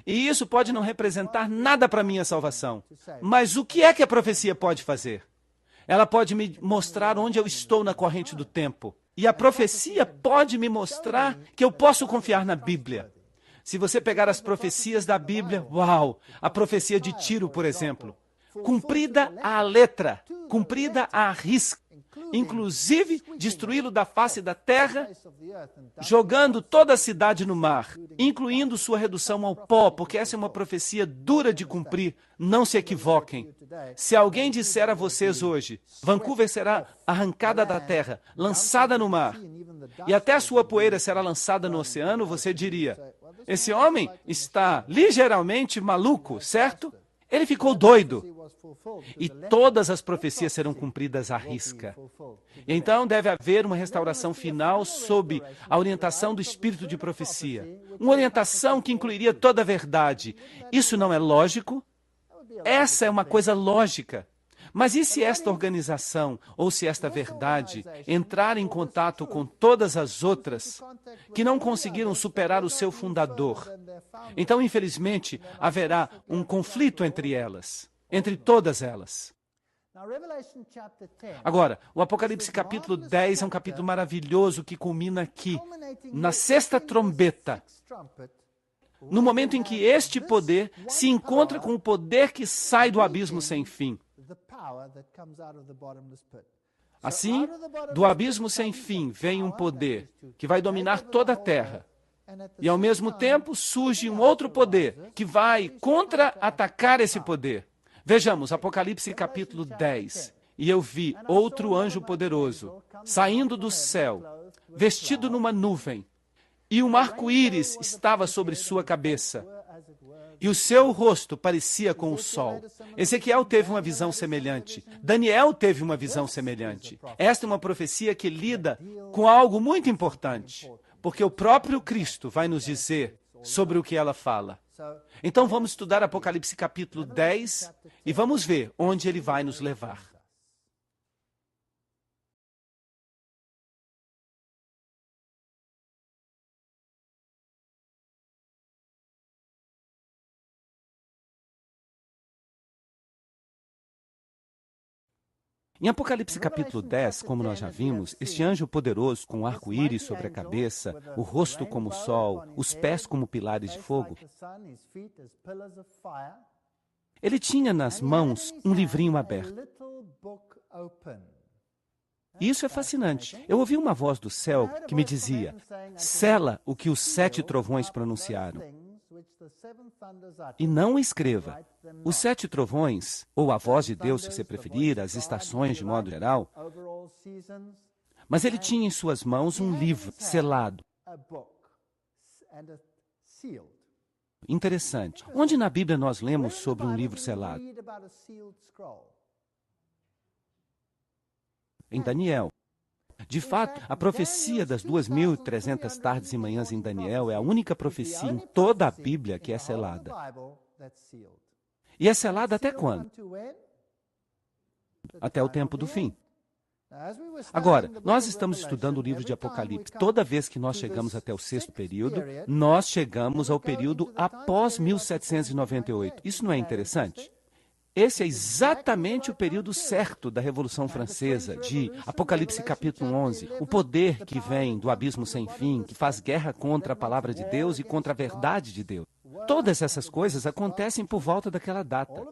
e isso pode não representar nada para a minha salvação. Mas o que é que a profecia pode fazer? Ela pode me mostrar onde eu estou na corrente do tempo. E a profecia pode me mostrar que eu posso confiar na Bíblia. Se você pegar as profecias da Bíblia, uau! A profecia de Tiro, por exemplo. Cumprida à letra, cumprida à risca. Inclusive destruí-lo da face da terra, jogando toda a cidade no mar, incluindo sua redução ao pó, porque essa é uma profecia dura de cumprir. Não se equivoquem. Se alguém disser a vocês hoje, Vancouver será arrancada da terra, lançada no mar, e até a sua poeira será lançada no oceano, você diria, esse homem está ligeiramente maluco, certo? Ele ficou doido. E todas as profecias serão cumpridas à risca. Então deve haver uma restauração final sob a orientação do espírito de profecia. Uma orientação que incluiria toda a verdade. Isso não é lógico? Essa é uma coisa lógica. Mas e se esta organização, ou se esta verdade, entrar em contato com todas as outras que não conseguiram superar o seu fundador? Então, infelizmente, haverá um conflito entre elas, entre todas elas. Agora, o Apocalipse capítulo 10 é um capítulo maravilhoso que culmina aqui, na sexta trombeta, no momento em que este poder se encontra com o poder que sai do abismo sem fim. Assim, do abismo sem fim vem um poder que vai dominar toda a terra. E, ao mesmo tempo, surge um outro poder que vai contra-atacar esse poder. Vejamos, Apocalipse capítulo 10. E eu vi outro anjo poderoso, saindo do céu, vestido numa nuvem, e um arco-íris estava sobre sua cabeça. E o seu rosto parecia com o sol. Ezequiel teve uma visão semelhante. Daniel teve uma visão semelhante. Esta é uma profecia que lida com algo muito importante, porque o próprio Cristo vai nos dizer sobre o que ela fala. Então vamos estudar Apocalipse capítulo 10 e vamos ver onde ele vai nos levar. Em Apocalipse capítulo 10, como nós já vimos, este anjo poderoso com o arco-íris sobre a cabeça, o rosto como o sol, os pés como pilares de fogo, ele tinha nas mãos um livrinho aberto. E isso é fascinante. Eu ouvi uma voz do céu que me dizia: sela o que os 7 trovões pronunciaram. E não escreva. Os 7 trovões, ou a voz de Deus, se você preferir, as estações de modo geral, mas ele tinha em suas mãos um livro selado. Interessante. Onde na Bíblia nós lemos sobre um livro selado? Em Daniel. De fato, a profecia das 2.300 tardes e manhãs em Daniel é a única profecia em toda a Bíblia que é selada. E é selada até quando? Até o tempo do fim. Agora, nós estamos estudando o livro de Apocalipse. Toda vez que nós chegamos até o 6º período, nós chegamos ao período após 1798. Isso não é interessante? Esse é exatamente o período certo da Revolução Francesa, de Apocalipse capítulo 11. O poder que vem do abismo sem fim, que faz guerra contra a palavra de Deus e contra a verdade de Deus. Todas essas coisas acontecem por volta daquela data.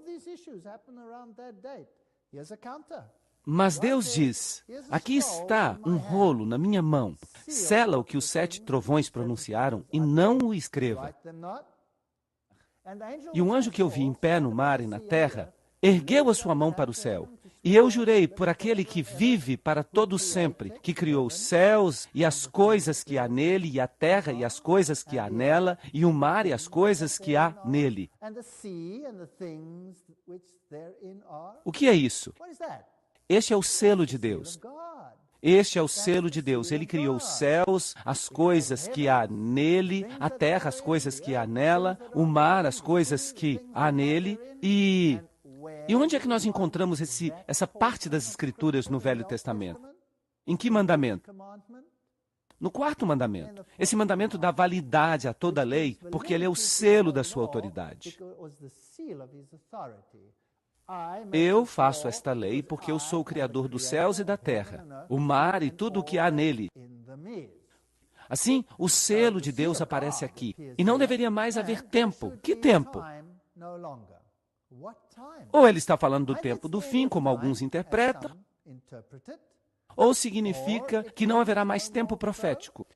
Mas Deus diz: aqui está um rolo na minha mão. Sela o que os 7 trovões pronunciaram e não o escreva. E um anjo que eu vi em pé no mar e na terra ergueu a sua mão para o céu. E eu jurei por aquele que vive para todo sempre, que criou os céus e as coisas que há nele, e a terra e as coisas que há nela, e o mar e as coisas que há nele. O que é isso? Este é o selo de Deus. Este é o selo de Deus. Ele criou os céus, as coisas que há nele, a terra, as coisas que há nela, o mar, as coisas que há nele. E onde é que nós encontramos essa parte das Escrituras no Velho Testamento? Em que mandamento? No 4º mandamento. Esse mandamento dá validade a toda a lei, porque ele é o selo da sua autoridade. Eu faço esta lei porque eu sou o Criador dos céus e da terra, o mar e tudo o que há nele. Assim, o selo de Deus aparece aqui. E não deveria mais haver tempo. Que tempo? Ou ele está falando do tempo do fim, como alguns interpretam, ou significa que não haverá mais tempo profético.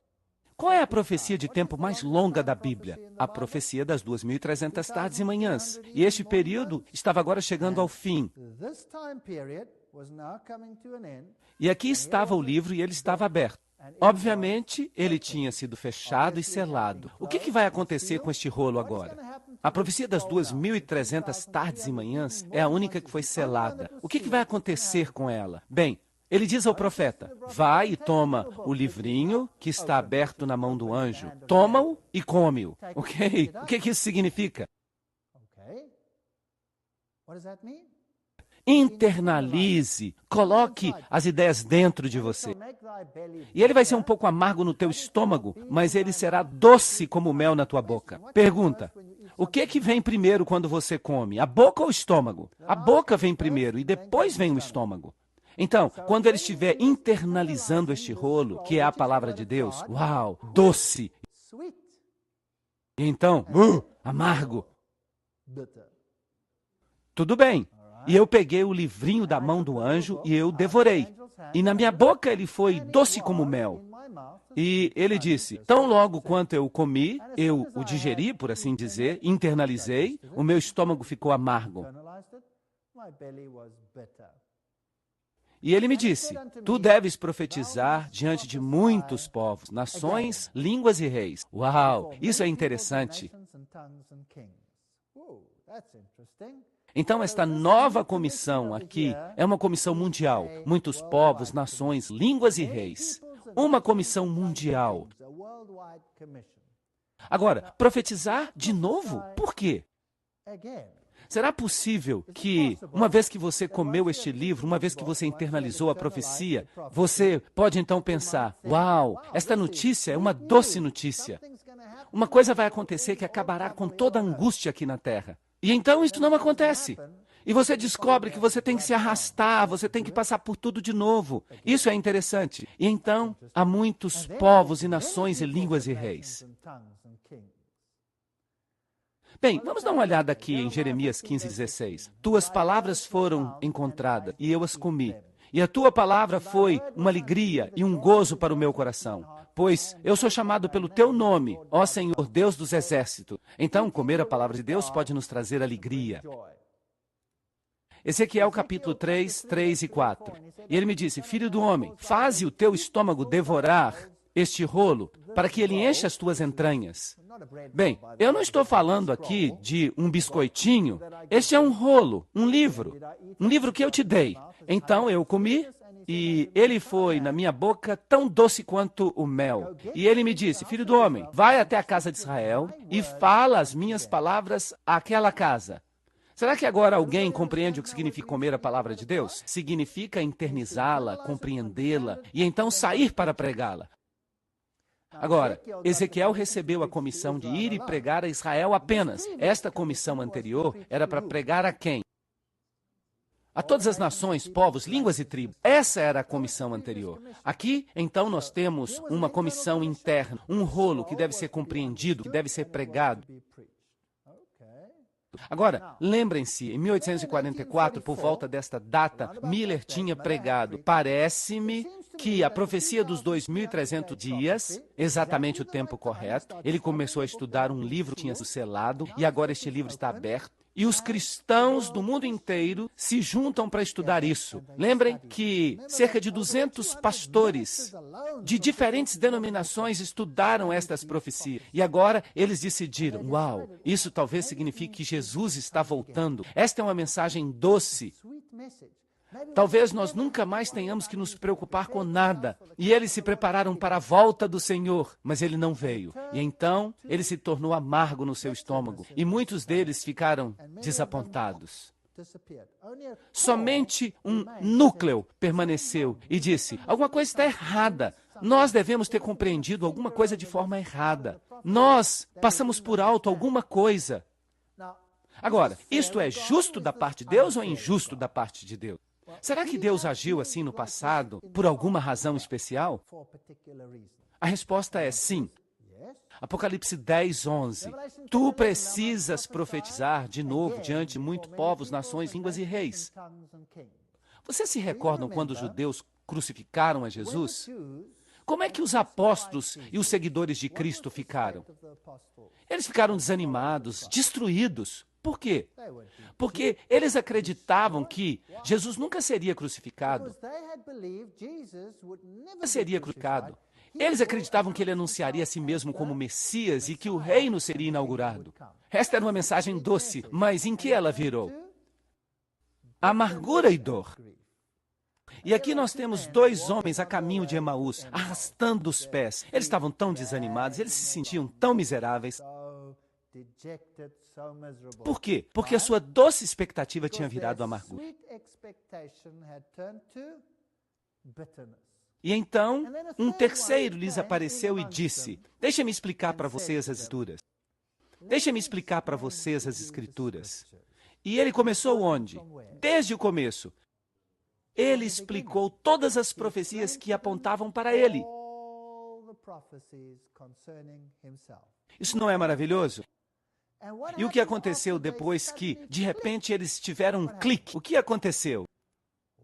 Qual é a profecia de tempo mais longa da Bíblia? A profecia das 2.300 tardes e manhãs. E este período estava agora chegando ao fim. E aqui estava o livro e ele estava aberto. Obviamente, ele tinha sido fechado e selado. O que vai acontecer com este rolo agora? A profecia das 2.300 tardes e manhãs é a única que foi selada. O que vai acontecer com ela? Bem, ele diz ao profeta: vai e toma o livrinho que está aberto na mão do anjo. Toma-o e come-o. Ok? O que isso significa? Internalize, coloque as ideias dentro de você. E ele vai ser um pouco amargo no teu estômago, mas ele será doce como mel na tua boca. Pergunta: o que vem primeiro quando você come? A boca ou o estômago? A boca vem primeiro e depois vem o estômago. Então, quando ele estiver internalizando este rolo, que é a palavra de Deus, uau, doce. E então, amargo. Tudo bem. E eu peguei o livrinho da mão do anjo e eu devorei. E na minha boca ele foi doce como mel. E ele disse, tão logo quanto eu comi, eu o digeri, por assim dizer, internalizei, o meu estômago ficou amargo. E ele me disse, tu deves profetizar diante de muitos povos, nações, línguas e reis. Uau, isso é interessante. Então, esta nova comissão aqui é uma comissão mundial. Muitos povos, nações, línguas e reis. Uma comissão mundial. Agora, profetizar de novo? Por quê? Será possível que, uma vez que você comeu este livro, uma vez que você internalizou a profecia, você pode então pensar, uau, esta notícia é uma doce notícia. Uma coisa vai acontecer que acabará com toda a angústia aqui na terra. E então isso não acontece. E você descobre que você tem que se arrastar, você tem que passar por tudo de novo. Isso é interessante. E então há muitos povos e nações e línguas e reis. Bem, vamos dar uma olhada aqui em Jeremias 15:16. Tuas palavras foram encontradas e eu as comi. E a tua palavra foi uma alegria e um gozo para o meu coração. Pois eu sou chamado pelo teu nome, ó Senhor Deus dos exércitos. Então, comer a palavra de Deus pode nos trazer alegria. Ezequiel capítulo 3, 3 e 4. E ele me disse, filho do homem, faze o teu estômago devorar este rolo, para que ele encha as tuas entranhas. Bem, eu não estou falando aqui de um biscoitinho. Este é um rolo, um livro que eu te dei. Então eu comi e ele foi na minha boca tão doce quanto o mel. E ele me disse, filho do homem, vai até a casa de Israel e fala as minhas palavras àquela casa. Será que agora alguém compreende o que significa comer a palavra de Deus? Significa internizá-la, compreendê-la e então sair para pregá-la. Agora, Ezequiel recebeu a comissão de ir e pregar a Israel apenas. Esta comissão anterior era para pregar a quem? A todas as nações, povos, línguas e tribos. Essa era a comissão anterior. Aqui, então, nós temos uma comissão interna, um rolo que deve ser compreendido, que deve ser pregado. Agora, lembrem-se, em 1844, por volta desta data, Miller tinha pregado. Parece-me que a profecia dos 2.300 dias, exatamente o tempo correto, ele começou a estudar um livro que tinha sido selado, e agora este livro está aberto. E os cristãos do mundo inteiro se juntam para estudar isso. Lembrem que cerca de 200 pastores de diferentes denominações estudaram estas profecias. E agora eles decidiram, uau, isso talvez signifique que Jesus está voltando. Esta é uma mensagem doce. Talvez nós nunca mais tenhamos que nos preocupar com nada. E eles se prepararam para a volta do Senhor, mas ele não veio. E então, ele se tornou amargo no seu estômago. E muitos deles ficaram desapontados. Somente um núcleo permaneceu e disse, alguma coisa está errada. Nós devemos ter compreendido alguma coisa de forma errada. Nós passamos por alto alguma coisa. Agora, isto é justo da parte de Deus ou injusto da parte de Deus? Será que Deus agiu assim no passado por alguma razão especial? A resposta é sim. Apocalipse 10, 11. Tu precisas profetizar de novo diante de muitos povos, nações, línguas e reis. Vocês se recordam quando os judeus crucificaram a Jesus? Como é que os apóstolos e os seguidores de Cristo ficaram? Eles ficaram desanimados, destruídos. Por quê? Porque eles acreditavam que Jesus nunca seria crucificado. Nunca seria crucificado. Eles acreditavam que ele anunciaria a si mesmo como Messias e que o reino seria inaugurado. Esta era uma mensagem doce, mas em que ela virou? Amargura e dor. E aqui nós temos dois homens a caminho de Emaús, arrastando os pés. Eles estavam tão desanimados, eles se sentiam tão miseráveis. Por quê? Porque a sua doce expectativa tinha virado amargura. E então, um terceiro lhes apareceu e disse, deixa-me explicar para vocês as Escrituras. Deixa-me explicar para vocês as Escrituras. E ele começou onde? Desde o começo. Ele explicou todas as profecias que apontavam para ele. Isso não é maravilhoso? E o que aconteceu depois que, de repente, eles tiveram um clique? O que aconteceu?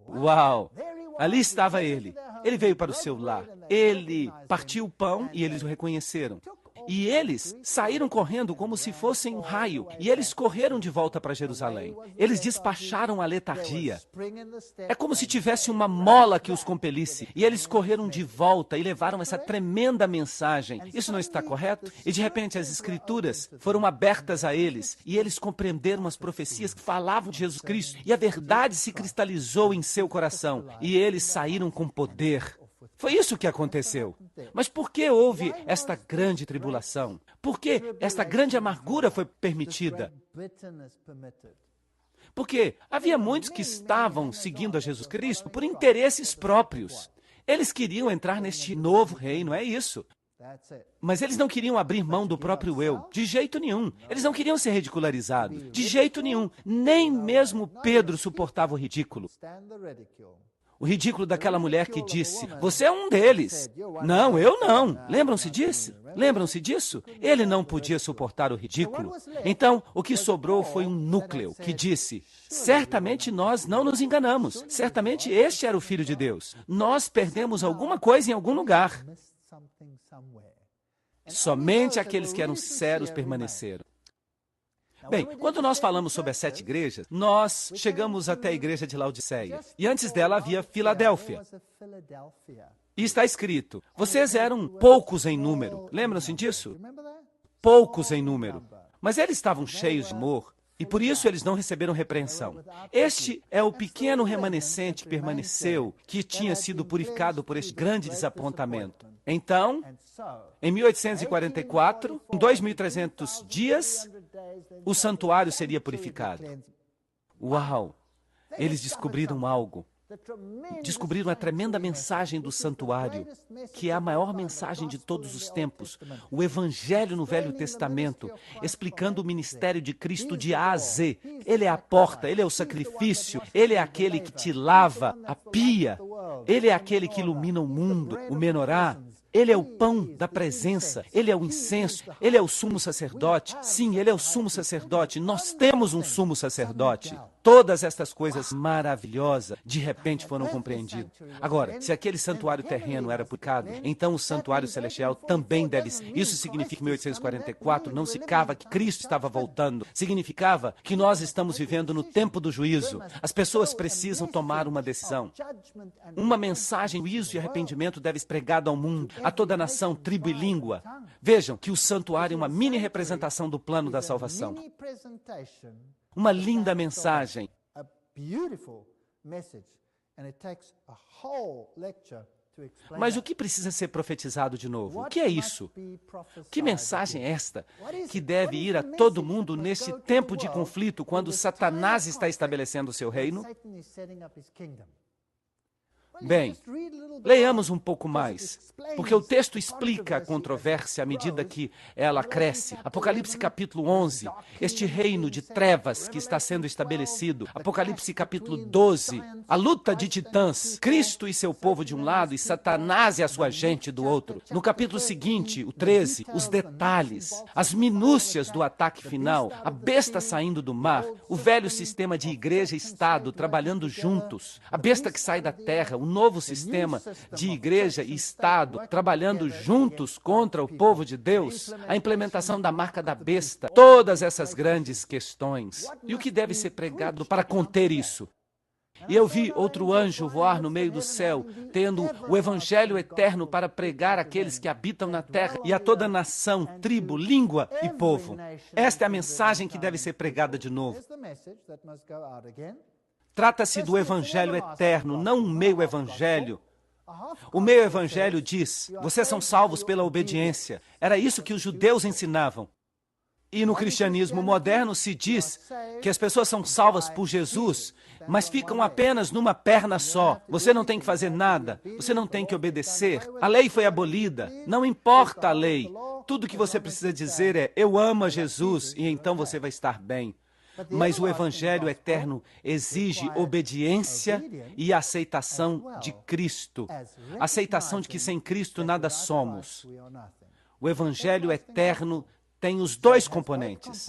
Uau! Ali estava ele. Ele veio para o seu lar. Ele partiu o pão e eles o reconheceram. E eles saíram correndo como se fossem um raio. E eles correram de volta para Jerusalém. Eles despacharam a letargia. É como se tivesse uma mola que os compelisse. E eles correram de volta e levaram essa tremenda mensagem. Isso não está correto? E de repente as escrituras foram abertas a eles. E eles compreenderam as profecias que falavam de Jesus Cristo. E a verdade se cristalizou em seu coração. E eles saíram com poder. Foi isso que aconteceu. Mas por que houve esta grande tribulação? Por que esta grande amargura foi permitida? Porque havia muitos que estavam seguindo a Jesus Cristo por interesses próprios. Eles queriam entrar neste novo reino, é isso. Mas eles não queriam abrir mão do próprio eu, de jeito nenhum. Eles não queriam ser ridicularizados, de jeito nenhum. Nem mesmo Pedro suportava o ridículo. O ridículo daquela mulher que disse, você é um deles. Não, eu não. Lembram-se disso? Lembram-se disso? Ele não podia suportar o ridículo. Então, o que sobrou foi um núcleo que disse, certamente nós não nos enganamos. Certamente este era o Filho de Deus. Nós perdemos alguma coisa em algum lugar. Somente aqueles que eram sérios permaneceram. Bem, quando nós falamos sobre as 7 igrejas, nós chegamos até a igreja de Laodiceia. E antes dela havia Filadélfia. E está escrito, vocês eram poucos em número. Lembram-se disso? Poucos em número. Mas eles estavam cheios de amor. E por isso eles não receberam repreensão. Este é o pequeno remanescente que permaneceu, que tinha sido purificado por este grande desapontamento. Então, em 1844, em 2.300 dias, o santuário seria purificado. Uau! Eles descobriram algo. Descobriram a tremenda mensagem do santuário, que é a maior mensagem de todos os tempos. O Evangelho no Velho Testamento, explicando o ministério de Cristo de A a Z. Ele é a porta, ele é o sacrifício, ele é aquele que te lava a pia, ele é aquele que ilumina o mundo, o menorá. Ele é o pão da presença, ele é o incenso, ele é o sumo sacerdote. Sim, ele é o sumo sacerdote. Nós temos um sumo sacerdote. Todas estas coisas maravilhosas, de repente, foram compreendidas. Agora, se aquele santuário terreno era purificado, então o santuário celestial também deve ser. Isso significa que 1844 não significava que Cristo estava voltando. Significava que nós estamos vivendo no tempo do juízo. As pessoas precisam tomar uma decisão. Uma mensagem de juízo e arrependimento deve ser pregada ao mundo, a toda a nação, tribo e língua. Vejam que o santuário é uma mini representação do plano da salvação. Uma linda mensagem. Mas o que precisa ser profetizado de novo? O que é isso? Que mensagem é esta que deve ir a todo mundo neste tempo de conflito, quando Satanás está estabelecendo o seu reino? Bem, leiamos um pouco mais, porque o texto explica a controvérsia à medida que ela cresce. Apocalipse capítulo 11, este reino de trevas que está sendo estabelecido. Apocalipse capítulo 12, a luta de titãs, Cristo e seu povo de um lado e Satanás e a sua gente do outro. No capítulo seguinte, o 13, os detalhes, as minúcias do ataque final, a besta saindo do mar, o velho sistema de igreja e Estado trabalhando juntos, a besta que sai da terra, o novo sistema de igreja e Estado trabalhando juntos contra o povo de Deus, a implementação da marca da besta, todas essas grandes questões. E o que deve ser pregado para conter isso? E eu vi outro anjo voar no meio do céu, tendo o evangelho eterno para pregar àqueles que habitam na terra e a toda nação, tribo, língua e povo. Esta é a mensagem que deve ser pregada de novo. Trata-se do evangelho eterno, não um meio evangelho. O meio evangelho diz, vocês são salvos pela obediência. Era isso que os judeus ensinavam. E no cristianismo moderno se diz que as pessoas são salvas por Jesus, mas ficam apenas numa perna só. Você não tem que fazer nada, você não tem que obedecer. A lei foi abolida, não importa a lei. Tudo que você precisa dizer é, eu amo a Jesus, e então você vai estar bem. Mas o evangelho eterno exige obediência e aceitação de Cristo. Aceitação de que sem Cristo nada somos. O evangelho eterno tem os dois componentes.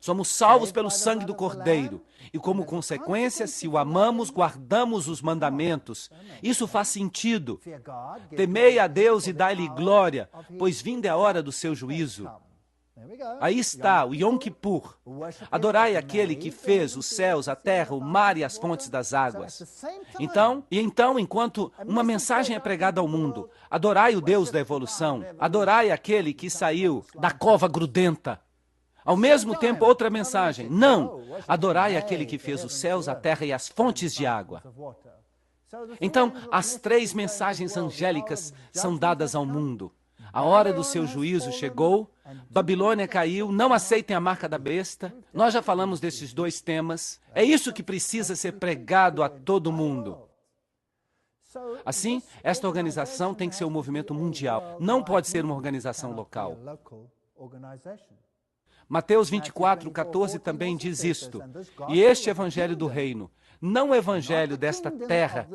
Somos salvos pelo sangue do Cordeiro. E como consequência, se o amamos, guardamos os mandamentos. Isso faz sentido. Temei a Deus e dai-lhe glória, pois vinda é a hora do seu juízo. Aí está, o Yom Kippur. Adorai aquele que fez os céus, a terra, o mar e as fontes das águas. Então, enquanto uma mensagem é pregada ao mundo, adorai o Deus da evolução, adorai aquele que saiu da cova grudenta. Ao mesmo tempo, outra mensagem, não, adorai aquele que fez os céus, a terra e as fontes de água. Então, as três mensagens angélicas são dadas ao mundo. A hora do seu juízo chegou, Babilônia caiu, não aceitem a marca da besta. Nós já falamos desses dois temas. É isso que precisa ser pregado a todo mundo. Assim, esta organização tem que ser um movimento mundial. Não pode ser uma organização local. Mateus 24:14 também diz isto. E este evangelho do reino, não o evangelho desta terra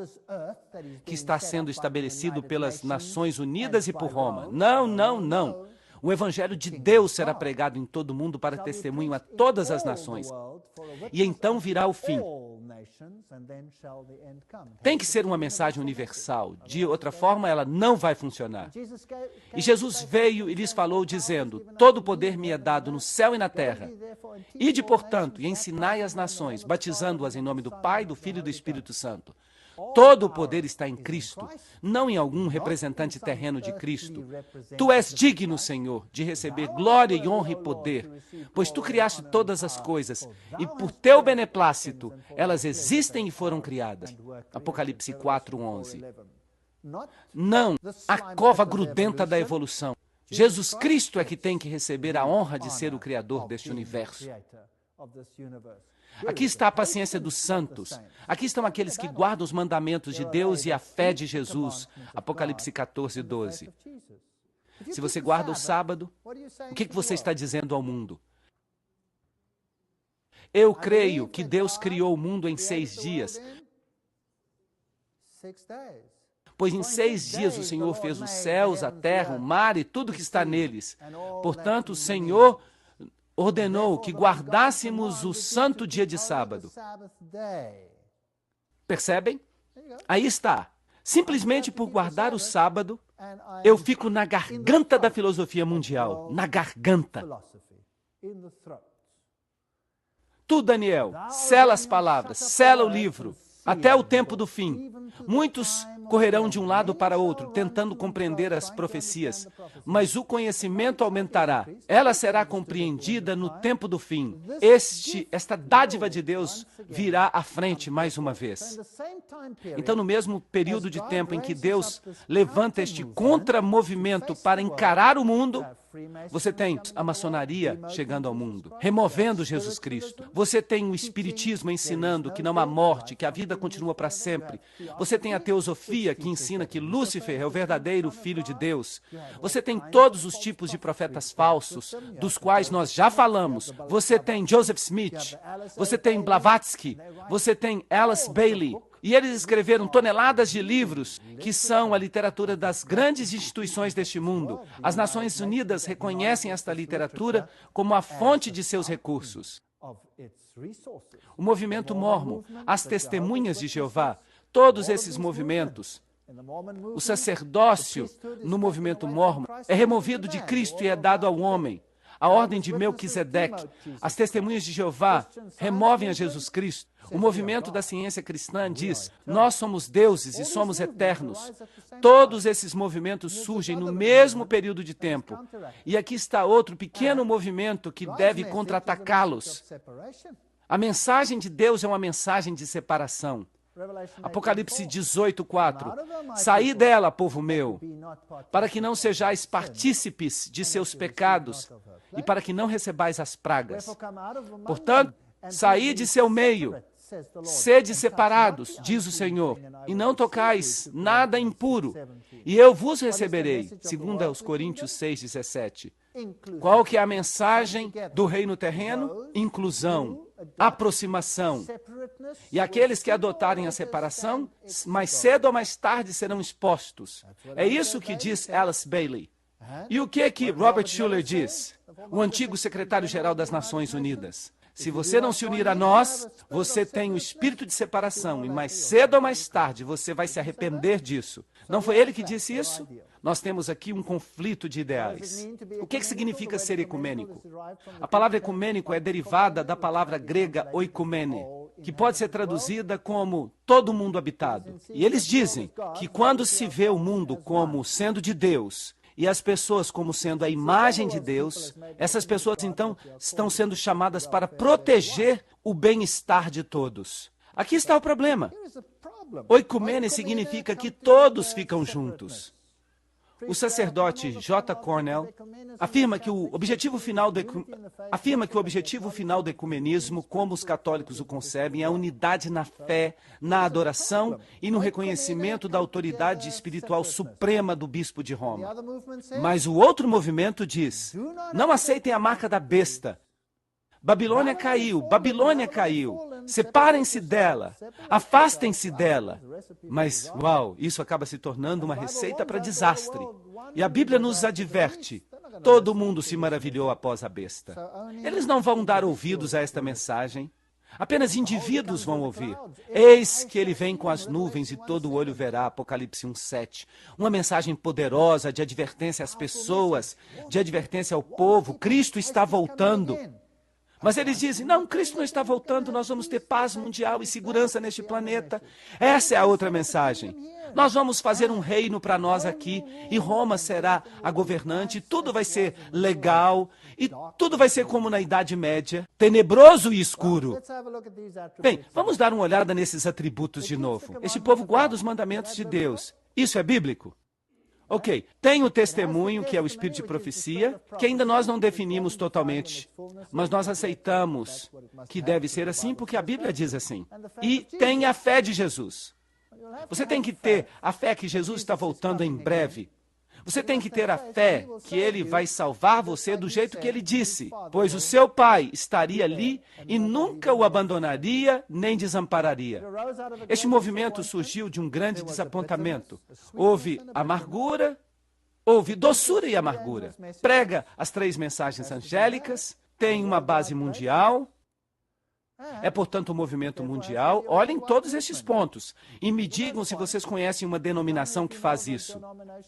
que está sendo estabelecido pelas Nações Unidas e por Roma. Não, não, não. O evangelho de Deus será pregado em todo o mundo para testemunho a todas as nações. E então virá o fim. Tem que ser uma mensagem universal. De outra forma, ela não vai funcionar. E Jesus veio e lhes falou, dizendo, todo o poder me é dado no céu e na terra. Ide, portanto, e ensinai as nações, batizando-as em nome do Pai, do Filho e do Espírito Santo. Todo o poder está em Cristo, não em algum representante terreno de Cristo. Tu és digno, Senhor, de receber glória e honra e poder, pois tu criaste todas as coisas, e por teu beneplácito elas existem e foram criadas. Apocalipse 4:11. Não a cova grudenta da evolução. Jesus Cristo é que tem que receber a honra de ser o Criador deste universo. Aqui está a paciência dos santos. Aqui estão aqueles que guardam os mandamentos de Deus e a fé de Jesus. Apocalipse 14:12. Se você guarda o sábado, o que você está dizendo ao mundo? Eu creio que Deus criou o mundo em 6 dias. Pois em 6 dias o Senhor fez os céus, a terra, o mar e tudo que está neles. Portanto, o Senhor ordenou que guardássemos o santo dia de sábado. Percebem? Aí está. Simplesmente por guardar o sábado, eu fico na garganta da filosofia mundial. Na garganta. Tu, Daniel, sela as palavras, sela o livro, até o tempo do fim. Muitos correrão de um lado para outro, tentando compreender as profecias, mas o conhecimento aumentará. Ela será compreendida no tempo do fim. Esta dádiva de Deus virá à frente mais uma vez. Então, no mesmo período de tempo em que Deus levanta este contramovimento para encarar o mundo, você tem a maçonaria chegando ao mundo, removendo Jesus Cristo. Você tem o espiritismo ensinando que não há morte, que a vida continua para sempre. Você tem a teosofia que ensina que Lúcifer é o verdadeiro Filho de Deus. Você tem todos os tipos de profetas falsos, dos quais nós já falamos. Você tem Joseph Smith, você tem Blavatsky, você tem Alice Bailey. E eles escreveram toneladas de livros que são a literatura das grandes instituições deste mundo. As Nações Unidas reconhecem esta literatura como a fonte de seus recursos. O movimento mórmon, as testemunhas de Jeová, todos esses movimentos. O sacerdócio no movimento mórmon é removido de Cristo e é dado ao homem. A ordem de Melquisedeque, as testemunhas de Jeová removem a Jesus Cristo. O movimento da ciência cristã diz, nós somos deuses e somos eternos. Todos esses movimentos surgem no mesmo período de tempo. E aqui está outro pequeno movimento que deve contra-atacá-los. A mensagem de Deus é uma mensagem de separação. Apocalipse 18:4. Saí dela, povo meu, para que não sejais partícipes de seus pecados e para que não recebais as pragas. Portanto, saí de seu meio, sede separados, diz o Senhor, e não tocais nada impuro, e eu vos receberei, segundo aos Coríntios 6:17. Qual que é a mensagem do reino terreno? Inclusão, aproximação. E aqueles que adotarem a separação, mais cedo ou mais tarde serão expostos. É isso que diz Alice Bailey. E o que Robert Schuller diz? o antigo secretário-geral das Nações Unidas. Se você não se unir a nós, você tem o espírito de separação e mais cedo ou mais tarde você vai se arrepender disso. Não foi ele que disse isso? Nós temos aqui um conflito de ideais. O que significa ser ecumênico? A palavra ecumênico é derivada da palavra grega oikumene, que pode ser traduzida como todo mundo habitado. E eles dizem que quando se vê o mundo como sendo de Deus e as pessoas como sendo a imagem de Deus, essas pessoas então estão sendo chamadas para proteger o bem-estar de todos. Aqui está o problema. Oikumene significa que todos ficam juntos. O sacerdote J. Cornell afirma que o objetivo final do ecumenismo, como os católicos o concebem, é a unidade na fé, na adoração e no reconhecimento da autoridade espiritual suprema do bispo de Roma. Mas o outro movimento diz: não aceitem a marca da besta. Babilônia caiu, separem-se dela, afastem-se dela. Mas, uau, isso acaba se tornando uma receita para desastre. E a Bíblia nos adverte: todo mundo se maravilhou após a besta. Eles não vão dar ouvidos a esta mensagem. Apenas indivíduos vão ouvir. Eis que ele vem com as nuvens e todo olho verá, Apocalipse 1:7. Uma mensagem poderosa de advertência às pessoas, de advertência ao povo. Cristo está voltando. Mas eles dizem: não, Cristo não está voltando, nós vamos ter paz mundial e segurança neste planeta. Essa é a outra mensagem. Nós vamos fazer um reino para nós aqui, e Roma será a governante, tudo vai ser legal, e tudo vai ser como na Idade Média, tenebroso e escuro. Bem, vamos dar uma olhada nesses atributos de novo. Este povo guarda os mandamentos de Deus. Isso é bíblico? Ok, tem o testemunho, que é o espírito de profecia, que ainda nós não definimos totalmente, mas nós aceitamos que deve ser assim porque a Bíblia diz assim. E tem a fé de Jesus. Você tem que ter a fé que Jesus está voltando em breve. Você tem que ter a fé que ele vai salvar você do jeito que ele disse, pois o seu pai estaria ali e nunca o abandonaria nem desampararia. Este movimento surgiu de um grande desapontamento. Houve amargura, houve doçura e amargura. Prega as 3 mensagens angélicas, tem uma base mundial. É, portanto, um movimento mundial. Olhem todos estes pontos e me digam se vocês conhecem uma denominação que faz isso.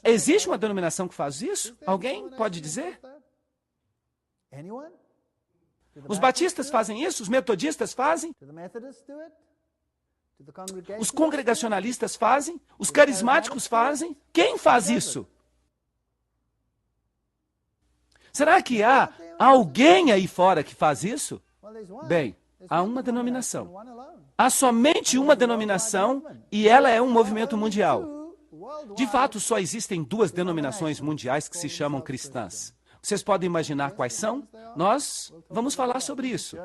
Existe uma denominação que faz isso? Alguém pode dizer? Os batistas fazem isso? Os metodistas fazem? Os congregacionalistas fazem? Os carismáticos fazem? Quem faz isso? Será que há alguém aí fora que faz isso? Bem, há uma denominação. Há somente uma denominação e ela é um movimento mundial. De fato, só existem 2 denominações mundiais que se chamam cristãs. Vocês podem imaginar quais são? Nós vamos falar sobre isso.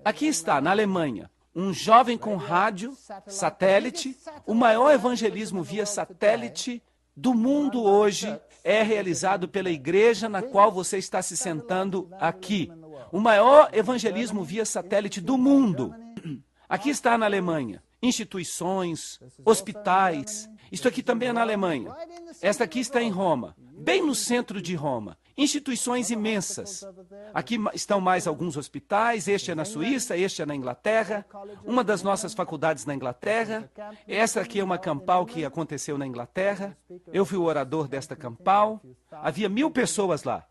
Aqui está, na Alemanha, um jovem com rádio, satélite. O maior evangelismo via satélite do mundo hoje é realizado pela igreja na qual você está se sentando aqui. O maior evangelismo via satélite do mundo. Aqui está na Alemanha. Instituições, hospitais. Isto aqui também é na Alemanha. Esta aqui está em Roma, bem no centro de Roma. Instituições imensas. Aqui estão mais alguns hospitais. Este é na Suíça, este é na Inglaterra. Uma das nossas faculdades na Inglaterra. Esta aqui é uma campal que aconteceu na Inglaterra. Eu fui o orador desta campal. Havia 1000 pessoas lá.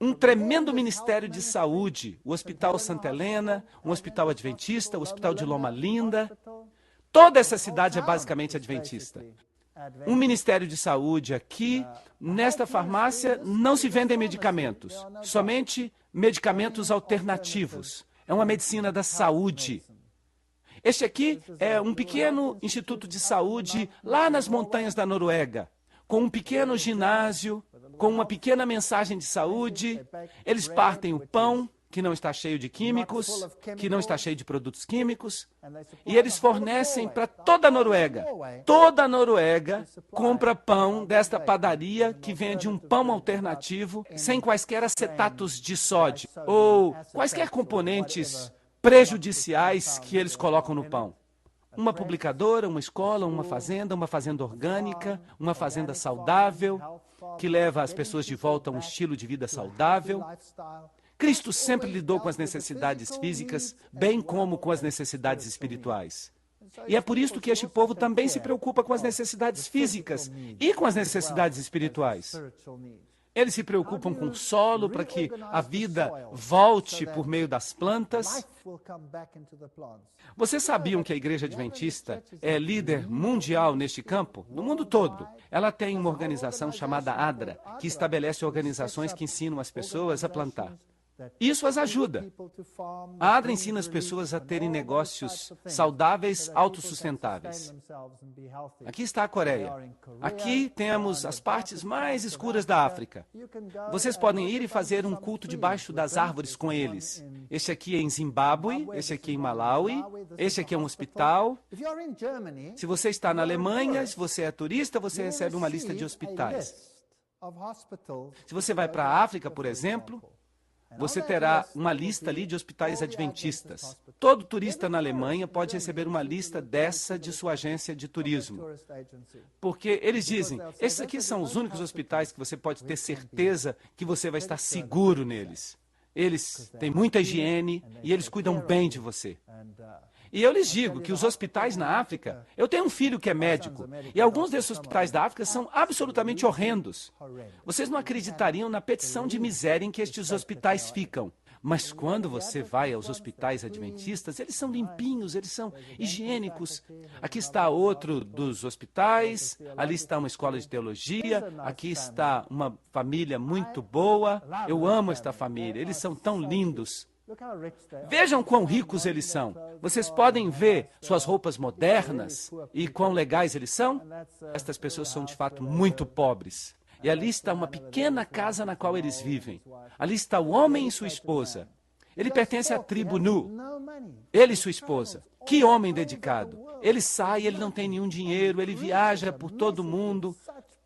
Um tremendo ministério de saúde, o Hospital Santa Helena, um hospital adventista, o Hospital de Loma Linda. Toda essa cidade é basicamente adventista. Um ministério de saúde aqui. Nesta farmácia não se vendem medicamentos, somente medicamentos alternativos. É uma medicina da saúde. Este aqui é um pequeno instituto de saúde lá nas montanhas da Noruega, com um pequeno ginásio, com uma pequena mensagem de saúde. Eles partem o pão, que não está cheio de químicos, que não está cheio de produtos químicos, e eles fornecem para toda a Noruega. Toda a Noruega compra pão desta padaria que vende um pão alternativo, sem quaisquer acetatos de sódio, ou quaisquer componentes prejudiciais que eles colocam no pão. Uma publicadora, uma escola, uma fazenda orgânica, uma fazenda saudável. que leva as pessoas de volta a um estilo de vida saudável. Cristo sempre lidou com as necessidades físicas, bem como com as necessidades espirituais. E é por isso que este povo também se preocupa com as necessidades físicas e com as necessidades espirituais. Eles se preocupam com o solo para que a vida volte por meio das plantas. Vocês sabiam que a Igreja Adventista é líder mundial neste campo? No mundo todo. Ela tem uma organização chamada ADRA, que estabelece organizações que ensinam as pessoas a plantar. Isso as ajuda. A ADRA ensina as pessoas a terem negócios saudáveis, autossustentáveis. Aqui está a Coreia. Aqui temos as partes mais escuras da África. Vocês podem ir e fazer um culto debaixo das árvores com eles. Este aqui é em Zimbábue, este aqui é em Malawi, este aqui é um hospital. Se você está na Alemanha, se você é turista, você recebe uma lista de hospitais. Se você vai para a África, por exemplo, você terá uma lista ali de hospitais adventistas. Todo turista na Alemanha pode receber uma lista dessa de sua agência de turismo. Porque eles dizem, esses aqui são os únicos hospitais que você pode ter certeza que você vai estar seguro neles. Eles têm muita higiene e eles cuidam bem de você. E eu lhes digo que os hospitais na África, eu tenho um filho que é médico, e alguns desses hospitais da África são absolutamente horrendos. Vocês não acreditariam na petição de miséria em que estes hospitais ficam. Mas quando você vai aos hospitais adventistas, eles são limpinhos, eles são higiênicos. Aqui está outro dos hospitais, ali está uma escola de teologia, aqui está uma família muito boa. Eu amo esta família, eles são tão lindos. Vejam quão ricos eles são. Vocês podem ver suas roupas modernas e quão legais eles são? Estas pessoas são de fato muito pobres. E ali está uma pequena casa na qual eles vivem. Ali está o homem e sua esposa. Ele pertence à tribo Nu. Ele e sua esposa. Que homem dedicado. Ele sai, ele não tem nenhum dinheiro, ele viaja por todo o mundo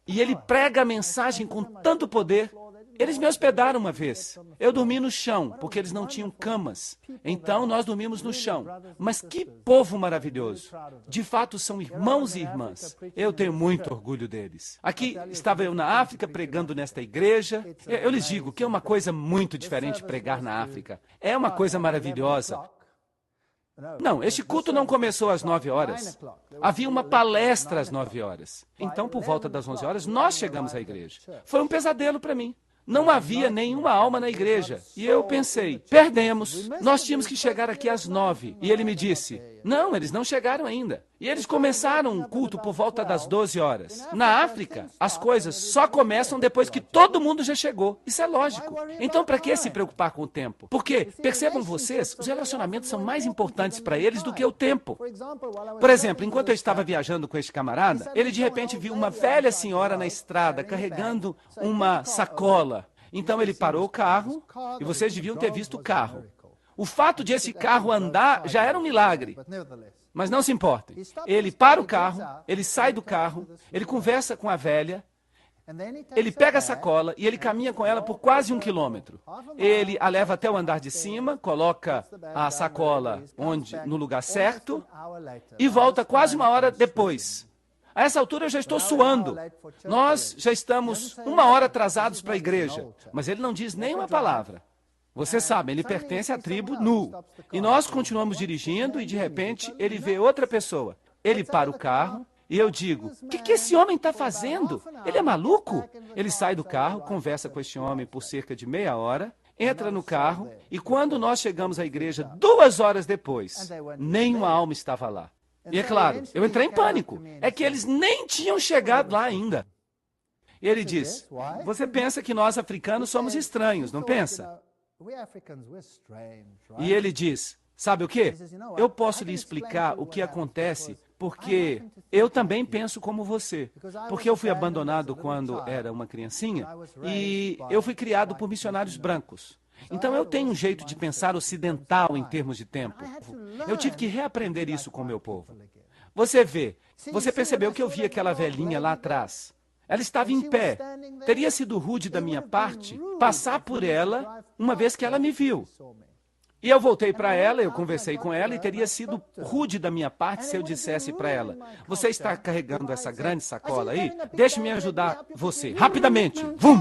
e ele prega a mensagem com tanto poder. Eles me hospedaram uma vez. Eu dormi no chão, porque eles não tinham camas. Então, nós dormimos no chão. Mas que povo maravilhoso. De fato, são irmãos e irmãs. Eu tenho muito orgulho deles. Aqui estava eu na África pregando nesta igreja. Eu lhes digo que é uma coisa muito diferente pregar na África. É uma coisa maravilhosa. Não, este culto não começou às 9 horas. Havia uma palestra às 9 horas. Então, por volta das 11 horas, nós chegamos à igreja. Foi um pesadelo para mim. Não havia nenhuma alma na igreja. E eu pensei, perdemos. Nós tínhamos que chegar aqui às 9. E ele me disse, não, eles não chegaram ainda. E eles começaram um culto por volta das 12 horas. Na África, as coisas só começam depois que todo mundo já chegou. Isso é lógico. Então, para que se preocupar com o tempo? Porque, percebam vocês, os relacionamentos são mais importantes para eles do que o tempo. Por exemplo, enquanto eu estava viajando com este camarada, ele de repente viu uma velha senhora na estrada carregando uma sacola. Então ele parou o carro, e vocês deviam ter visto o carro. O fato de esse carro andar já era um milagre. Mas não se importem. Ele para o carro, ele sai do carro, ele conversa com a velha, ele pega a sacola e ele caminha com ela por quase 1 quilômetro. Ele a leva até o andar de cima, coloca a sacola no lugar certo e volta quase 1 hora depois. A essa altura eu já estou suando. Nós já estamos 1 hora atrasados para a igreja, mas ele não diz nenhuma palavra. Vocês sabem, ele pertence à tribo Nu. E nós continuamos dirigindo e de repente ele vê outra pessoa. Ele para o carro e eu digo, o que esse homem está fazendo? Ele é maluco? Ele sai do carro, conversa com este homem por cerca de meia hora, entra no carro e quando nós chegamos à igreja 2 horas depois, nenhuma alma estava lá. E é claro, eu entrei em pânico. É que eles nem tinham chegado lá ainda. E ele diz, você pensa que nós africanos somos estranhos, não pensa? E ele diz, sabe o quê? Eu posso lhe explicar o que acontece, porque eu também penso como você. Porque eu fui abandonado quando era uma criancinha e eu fui criado por missionários brancos. Então eu tenho um jeito de pensar ocidental em termos de tempo. Eu tive que reaprender isso com o meu povo. Você vê, você percebeu que eu vi aquela velhinha lá atrás. Ela estava em pé. Teria sido rude da minha parte passar por ela uma vez que ela me viu. E eu voltei para ela, eu conversei com ela e teria sido rude da minha parte se eu dissesse para ela: você está carregando essa grande sacola aí? Deixe-me ajudar você. Rapidamente. Vum!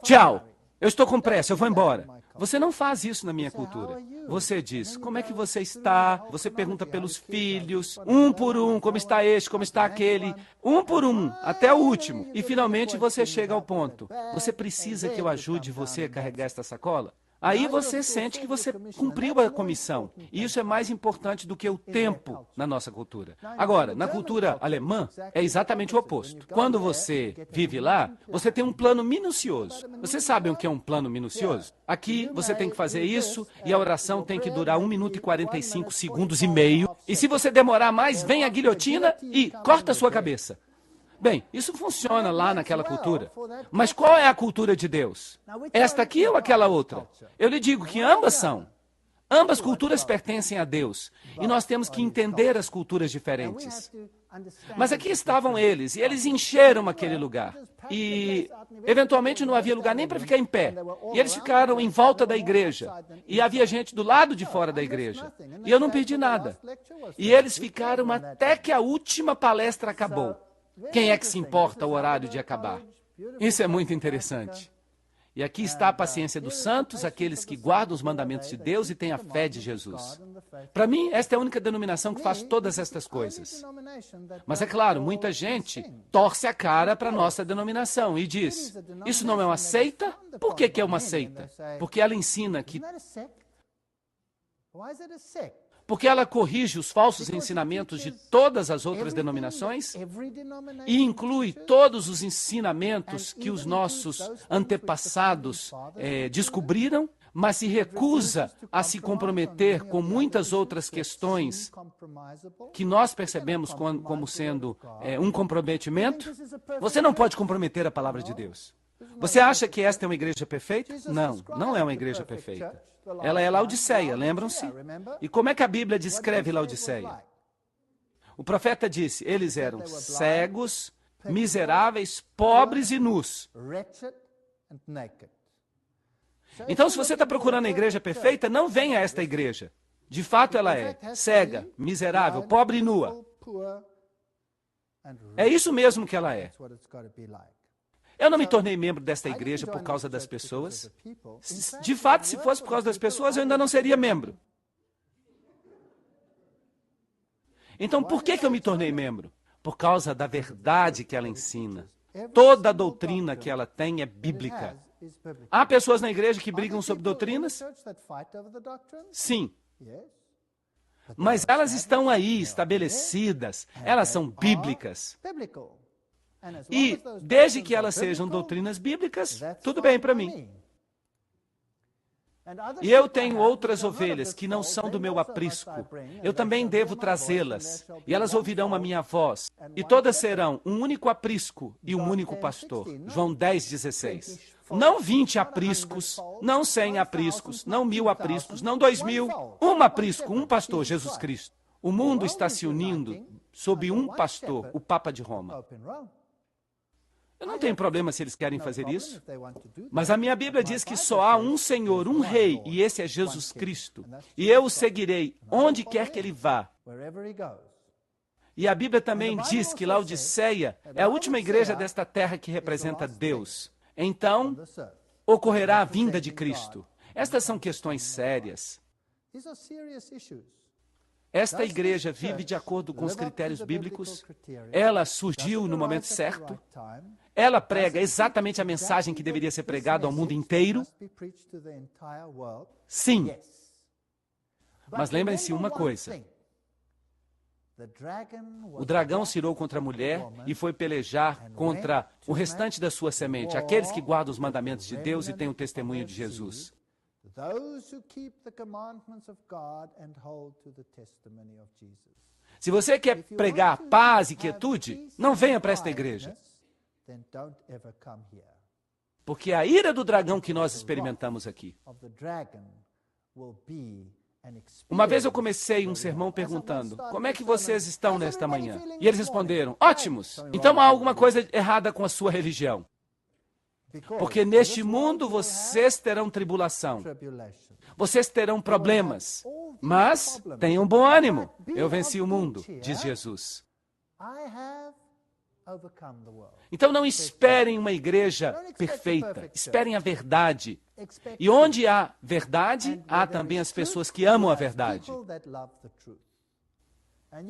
Tchau. Eu estou com pressa, eu vou embora. Você não faz isso na minha cultura. Você diz: como é que você está? Você pergunta pelos filhos, um por um, como está este, como está aquele, um por um, até o último. E finalmente você chega ao ponto: você precisa que eu ajude você a carregar esta sacola? Aí você sente que você cumpriu a comissão. E isso é mais importante do que o tempo na nossa cultura. Agora, na cultura alemã, é exatamente o oposto. Quando você vive lá, você tem um plano minucioso. Vocês sabem o que é um plano minucioso? Aqui você tem que fazer isso e a oração tem que durar 1 minuto e 45 segundos e meio. E se você demorar mais, vem a guilhotina e corta a sua cabeça. Bem, isso funciona lá naquela cultura. Mas qual é a cultura de Deus? Esta aqui ou aquela outra? Eu lhe digo que ambas são. Ambas culturas pertencem a Deus. E nós temos que entender as culturas diferentes. Mas aqui estavam eles, e eles encheram aquele lugar. E, eventualmente, não havia lugar nem para ficar em pé. E eles ficaram em volta da igreja. E havia gente do lado de fora da igreja. E eu não perdi nada. E eles ficaram até que a última palestra acabou. Quem é que se importa o horário de acabar? Isso é muito interessante. E aqui está a paciência dos santos, aqueles que guardam os mandamentos de Deus e têm a fé de Jesus. Para mim, esta é a única denominação que faz todas estas coisas. Mas é claro, muita gente torce a cara para a nossa denominação e diz: isso não é uma seita? Por que é uma seita? Porque ela ensina que... Porque ela corrige os falsos ensinamentos de todas as outras denominações e inclui todos os ensinamentos que os nossos antepassados descobriram, mas se recusa a se comprometer com muitas outras questões que nós percebemos como sendo um comprometimento. Você não pode comprometer a palavra de Deus. Você acha que esta é uma igreja perfeita? Não, não é uma igreja perfeita. Ela é Laodiceia, lembram-se? E como é que a Bíblia descreve Laodiceia? O profeta disse: eles eram cegos, miseráveis, pobres e nus. Então, se você está procurando a igreja perfeita, não venha a esta igreja. De fato, ela é cega, miserável, pobre e nua. É isso mesmo que ela é. Eu não me tornei membro desta igreja por causa das pessoas. De fato, se fosse por causa das pessoas, eu ainda não seria membro. Então, por que eu me tornei membro? Por causa da verdade que ela ensina. Toda a doutrina que ela tem é bíblica. Há pessoas na igreja que brigam sobre doutrinas? Sim. Mas elas estão aí, estabelecidas. Elas são bíblicas. E, desde que elas sejam doutrinas bíblicas, tudo bem para mim. E eu tenho outras ovelhas que não são do meu aprisco. Eu também devo trazê-las. E elas ouvirão a minha voz. E todas serão um único aprisco e um único pastor. João 10:16. Não 20 apriscos, não 100 apriscos, não 1000 apriscos, não 2000. Um aprisco, um pastor, Jesus Cristo. O mundo está se unindo sob um pastor, o Papa de Roma. Eu não tenho problema se eles querem fazer isso. Mas a minha Bíblia diz que só há um Senhor, um Rei, e esse é Jesus Cristo. E eu o seguirei onde quer que ele vá. E a Bíblia também diz que Laodiceia é a última igreja desta terra que representa Deus. Então, ocorrerá a vinda de Cristo. Estas são questões sérias. Esta igreja vive de acordo com os critérios bíblicos. Ela surgiu no momento certo. Ela prega exatamente a mensagem que deveria ser pregada ao mundo inteiro. Sim. Mas lembrem-se uma coisa. O dragão se irou contra a mulher e foi pelejar contra o restante da sua semente, aqueles que guardam os mandamentos de Deus e têm o testemunho de Jesus. Se você quer pregar paz e quietude, não venha para esta igreja. Porque a ira do dragão que nós experimentamos aqui. Uma vez eu comecei um sermão perguntando: como é que vocês estão nesta manhã? E eles responderam: ótimos! Então há alguma coisa errada com a sua religião. Porque neste mundo vocês terão tribulação, vocês terão problemas, mas tenham bom ânimo. Eu venci o mundo, diz Jesus. Então não esperem uma igreja perfeita, esperem a verdade. E onde há verdade, há também as pessoas que amam a verdade.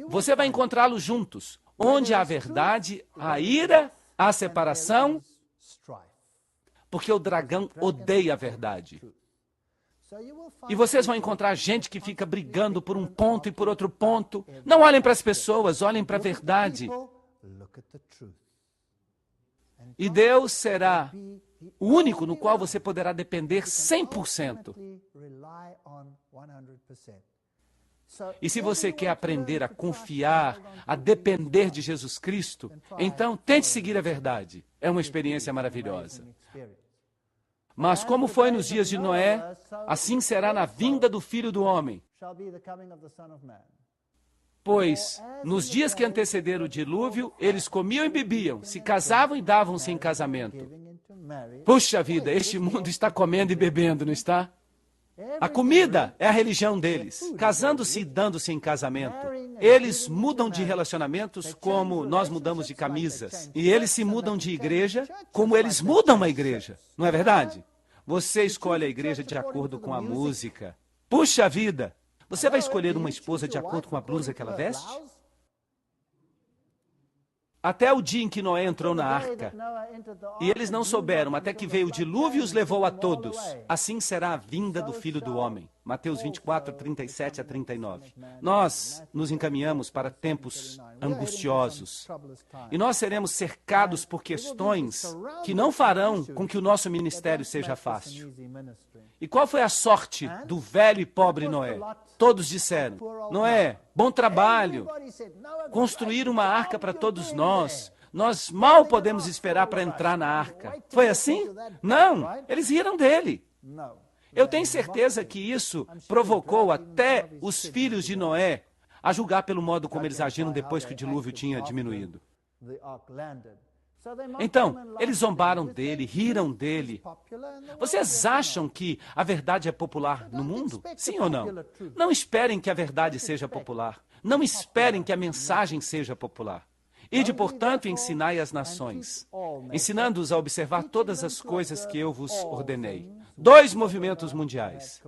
Você vai encontrá-los juntos. Onde há verdade, há ira, há separação, porque o dragão odeia a verdade. E vocês vão encontrar gente que fica brigando por um ponto e por outro ponto. Não olhem para as pessoas, olhem para a verdade. E Deus será o único no qual você poderá depender 100%. E se você quer aprender a confiar, a depender de Jesus Cristo, então tente seguir a verdade. É uma experiência maravilhosa. Mas como foi nos dias de Noé, assim será na vinda do Filho do Homem. Pois, nos dias que antecederam o dilúvio, eles comiam e bebiam, se casavam e davam-se em casamento. Puxa vida, este mundo está comendo e bebendo, não está? A comida é a religião deles, casando-se e dando-se em casamento. Eles mudam de relacionamentos como nós mudamos de camisas. E eles se mudam de igreja como eles mudam uma igreja. Não é verdade? Você escolhe a igreja de acordo com a música. Puxa vida! Você vai escolher uma esposa de acordo com a blusa que ela veste? Até o dia em que Noé entrou na arca, e eles não souberam, até que veio o dilúvio e os levou a todos. Assim será a vinda do Filho do Homem. Mateus 24, 37 a 39. Nós nos encaminhamos para tempos angustiosos. E nós seremos cercados por questões que não farão com que o nosso ministério seja fácil. E qual foi a sorte do velho e pobre Noé? Todos disseram: Noé, bom trabalho, construir uma arca para todos nós. Nós mal podemos esperar para entrar na arca. Foi assim? Não, eles riram dele. Eu tenho certeza que isso provocou até os filhos de Noé a julgar pelo modo como eles agiram depois que o dilúvio tinha diminuído. Então, eles zombaram dele, riram dele. Vocês acham que a verdade é popular no mundo? Sim ou não? Não esperem que a verdade seja popular. Não esperem que a mensagem seja popular. Ide, portanto, e ensinai as nações, ensinando-os a observar todas as coisas que eu vos ordenei. 2 movimentos mundiais.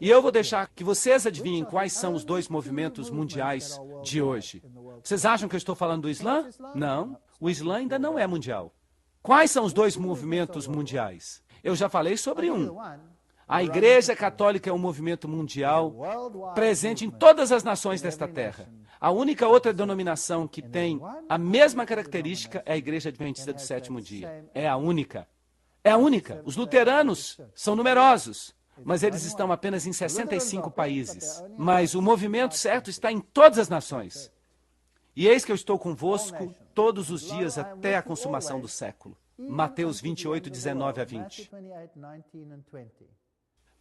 E eu vou deixar que vocês adivinhem quais são os 2 movimentos mundiais de hoje. Vocês acham que eu estou falando do Islã? Não, o Islã ainda não é mundial. Quais são os 2 movimentos mundiais? Eu já falei sobre um. A Igreja Católica é um movimento mundial presente em todas as nações desta terra. A única outra denominação que tem a mesma característica é a Igreja Adventista do Sétimo Dia. É a única. É a única. Os luteranos são numerosos, mas eles estão apenas em 65 países. Mas o movimento certo está em todas as nações. E eis que eu estou convosco todos os dias até a consumação do século. Mateus 28, 19 a 20.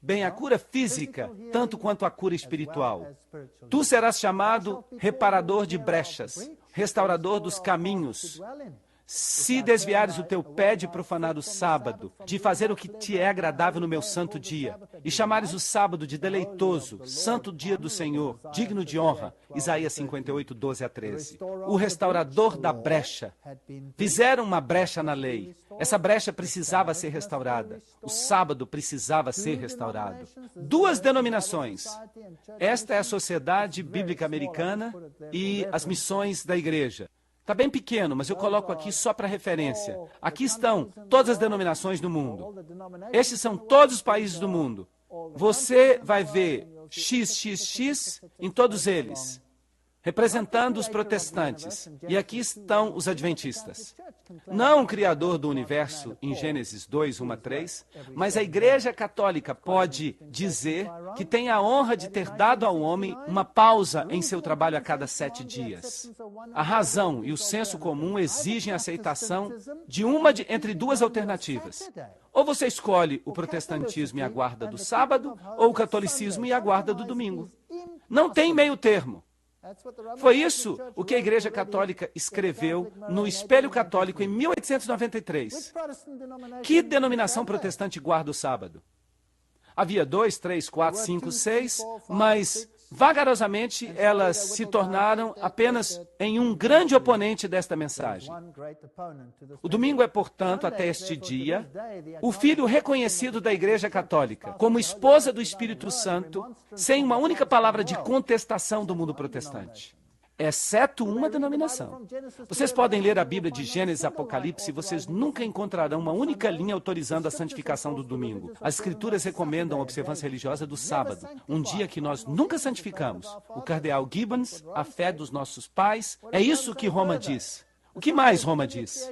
Bem, a cura física, tanto quanto a cura espiritual. Tu serás chamado reparador de brechas, restaurador dos caminhos. Se desviares o teu pé de profanar o sábado, de fazer o que te é agradável no meu santo dia, e chamares o sábado de deleitoso, santo dia do Senhor, digno de honra, Isaías 58, 12 a 13. O restaurador da brecha. Fizeram uma brecha na lei. Essa brecha precisava ser restaurada. O sábado precisava ser restaurado. 2 denominações. Esta é a Sociedade Bíblica Americana e as missões da igreja. Está bem pequeno, mas eu coloco aqui só para referência. Aqui estão todas as denominações do mundo. Estes são todos os países do mundo. Você vai ver XXX em todos eles, representando os protestantes. E aqui estão os adventistas. Não o Criador do universo, em Gênesis 2, 1 a 3, mas a Igreja Católica pode dizer que tem a honra de ter dado ao homem uma pausa em seu trabalho a cada 7 dias. A razão e o senso comum exigem a aceitação de entre 2 alternativas. Ou você escolhe o protestantismo e a guarda do sábado, ou o catolicismo e a guarda do domingo. Não tem meio termo. Foi isso o que a Igreja Católica escreveu no Espelho Católico em 1893. Que denominação protestante guarda o sábado? Havia 2, 3, 4, 5, 6, mas vagarosamente elas se tornaram apenas em um grande oponente desta mensagem. O domingo é, portanto, até este dia, o filho reconhecido da Igreja Católica como esposa do Espírito Santo, sem uma única palavra de contestação do mundo protestante. Exceto uma denominação. Vocês podem ler a Bíblia de Gênesis e Apocalipse e vocês nunca encontrarão uma única linha autorizando a santificação do domingo. As Escrituras recomendam a observância religiosa do sábado, um dia que nós nunca santificamos. O cardeal Gibbons, a fé dos nossos pais, é isso que Roma diz. O que mais Roma diz?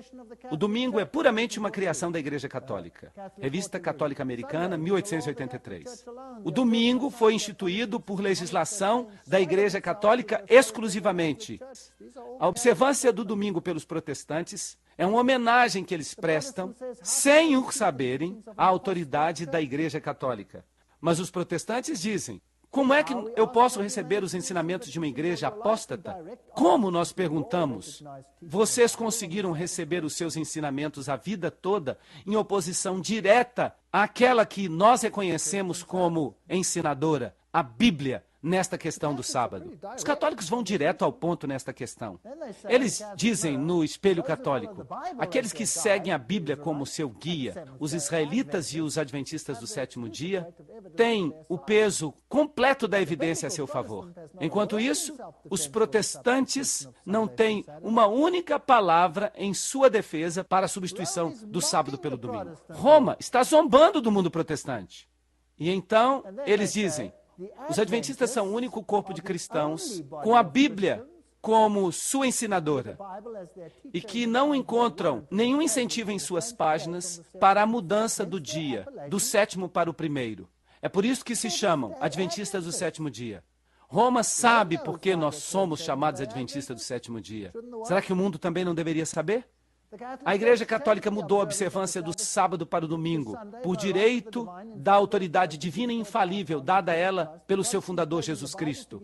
O domingo é puramente uma criação da Igreja Católica. Revista Católica Americana, 1883. O domingo foi instituído por legislação da Igreja Católica exclusivamente. A observância do domingo pelos protestantes é uma homenagem que eles prestam, sem o saberem, à autoridade da Igreja Católica. Mas os protestantes dizem: como é que eu posso receber os ensinamentos de uma igreja apóstata? Como, nós perguntamos, vocês conseguiram receber os seus ensinamentos a vida toda em oposição direta àquela que nós reconhecemos como ensinadora, a Bíblia, nesta questão do sábado? Os católicos vão direto ao ponto nesta questão. Eles dizem no Espelho Católico: aqueles que seguem a Bíblia como seu guia, os israelitas e os adventistas do sétimo dia, têm o peso completo da evidência a seu favor. Enquanto isso, os protestantes não têm uma única palavra em sua defesa para a substituição do sábado pelo domingo. Roma está zombando do mundo protestante. E então, eles dizem: os adventistas são o único corpo de cristãos com a Bíblia como sua ensinadora e que não encontram nenhum incentivo em suas páginas para a mudança do dia, do sétimo para o primeiro. É por isso que se chamam adventistas do sétimo dia. Roma sabe por que nós somos chamados adventistas do sétimo dia. Será que o mundo também não deveria saber? A Igreja Católica mudou a observância do sábado para o domingo, por direito da autoridade divina e infalível dada a ela pelo seu fundador Jesus Cristo.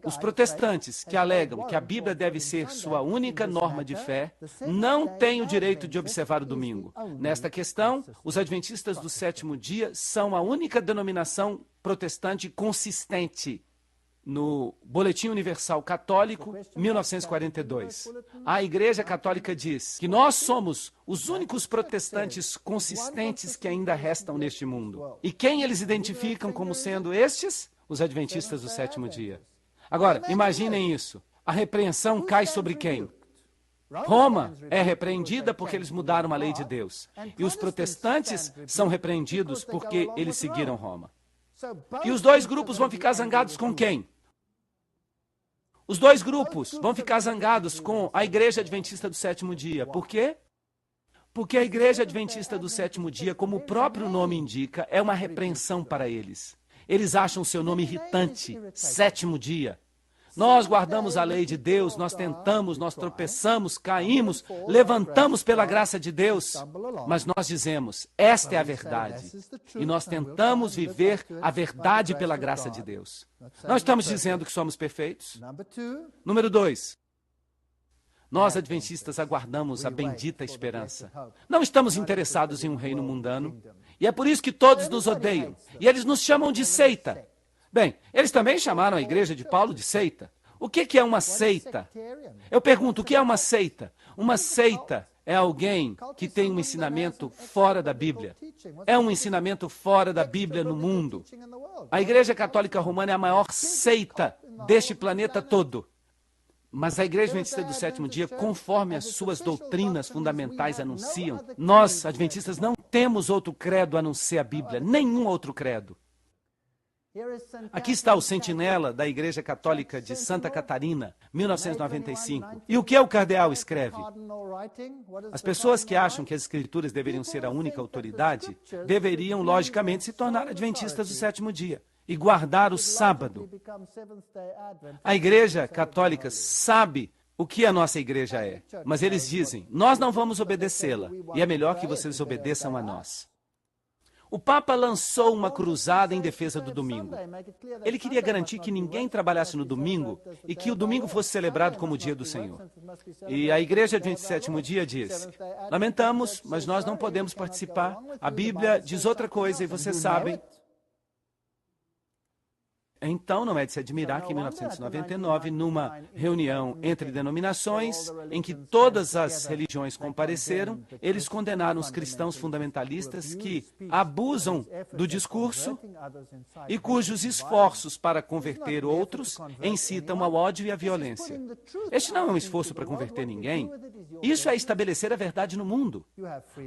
Os protestantes, que alegam que a Bíblia deve ser sua única norma de fé, não têm o direito de observar o domingo. Nesta questão, os adventistas do sétimo dia são a única denominação protestante consistente. No Boletim Universal Católico, 1942, a Igreja Católica diz que nós somos os únicos protestantes consistentes que ainda restam neste mundo. E quem eles identificam como sendo estes? Os adventistas do sétimo dia. Agora, imaginem isso. A repreensão cai sobre quem? Roma é repreendida porque eles mudaram a lei de Deus. E os protestantes são repreendidos porque eles seguiram Roma. E os dois grupos vão ficar zangados com quem? Os dois grupos vão ficar zangados com a Igreja Adventista do sétimo dia. Por quê? Porque a Igreja Adventista do sétimo dia, como o próprio nome indica, é uma repreensão para eles. Eles acham o seu nome irritante, sétimo dia. Nós guardamos a lei de Deus, nós tentamos, nós tropeçamos, caímos, levantamos pela graça de Deus, mas nós dizemos: esta é a verdade. E nós tentamos viver a verdade pela graça de Deus. Nós estamos dizendo que somos perfeitos? Número 2. Nós, adventistas, aguardamos a bendita esperança. Não estamos interessados em um reino mundano. E é por isso que todos nos odeiam. E eles nos chamam de seita. Bem, eles também chamaram a igreja de Paulo de seita. O que é uma seita? Eu pergunto, o que é uma seita? Uma seita é alguém que tem um ensinamento fora da Bíblia. É um ensinamento fora da Bíblia no mundo. A Igreja Católica Romana é a maior seita deste planeta todo. Mas a Igreja Adventista do sétimo dia, conforme as suas doutrinas fundamentais anunciam, nós, adventistas, não temos outro credo a não ser a Bíblia, nenhum outro credo. Aqui está o sentinela da Igreja Católica de Santa Catarina, 1995. E o que o cardeal escreve? As pessoas que acham que as Escrituras deveriam ser a única autoridade, deveriam, logicamente, se tornar adventistas do sétimo dia e guardar o sábado. A Igreja Católica sabe o que a nossa igreja é, mas eles dizem: nós não vamos obedecê-la, e é melhor que vocês obedeçam a nós. O Papa lançou uma cruzada em defesa do domingo. Ele queria garantir que ninguém trabalhasse no domingo e que o domingo fosse celebrado como o dia do Senhor. E a Igreja do 27º dia diz: lamentamos, mas nós não podemos participar. A Bíblia diz outra coisa e vocês sabem. Então, não é de se admirar que em 1999, numa reunião entre denominações, em que todas as religiões compareceram, eles condenaram os cristãos fundamentalistas que abusam do discurso e cujos esforços para converter outros incitam ao ódio e à violência. Este não é um esforço para converter ninguém. Isso é estabelecer a verdade no mundo.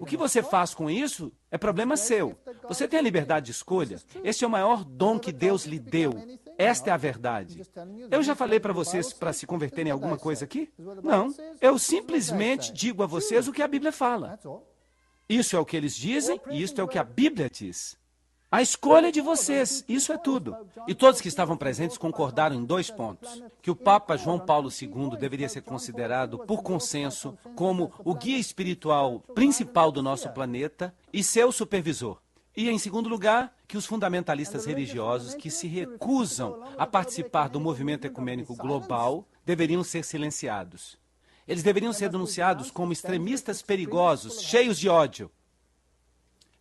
O que você faz com isso é problema seu. Você tem a liberdade de escolha. Este é o maior dom que Deus lhe deu. Esta é a verdade. Eu já falei para vocês para se converterem em alguma coisa aqui? Não. Eu simplesmente digo a vocês o que a Bíblia fala. Isso é o que eles dizem e isto é o que a Bíblia diz. A escolha é de vocês, isso é tudo. E todos que estavam presentes concordaram em 2 pontos. Que o Papa João Paulo II deveria ser considerado, por consenso, como o guia espiritual principal do nosso planeta e seu supervisor. E, em segundo lugar, que os fundamentalistas religiosos que se recusam a participar do movimento ecumênico global deveriam ser silenciados. Eles deveriam ser denunciados como extremistas perigosos, cheios de ódio.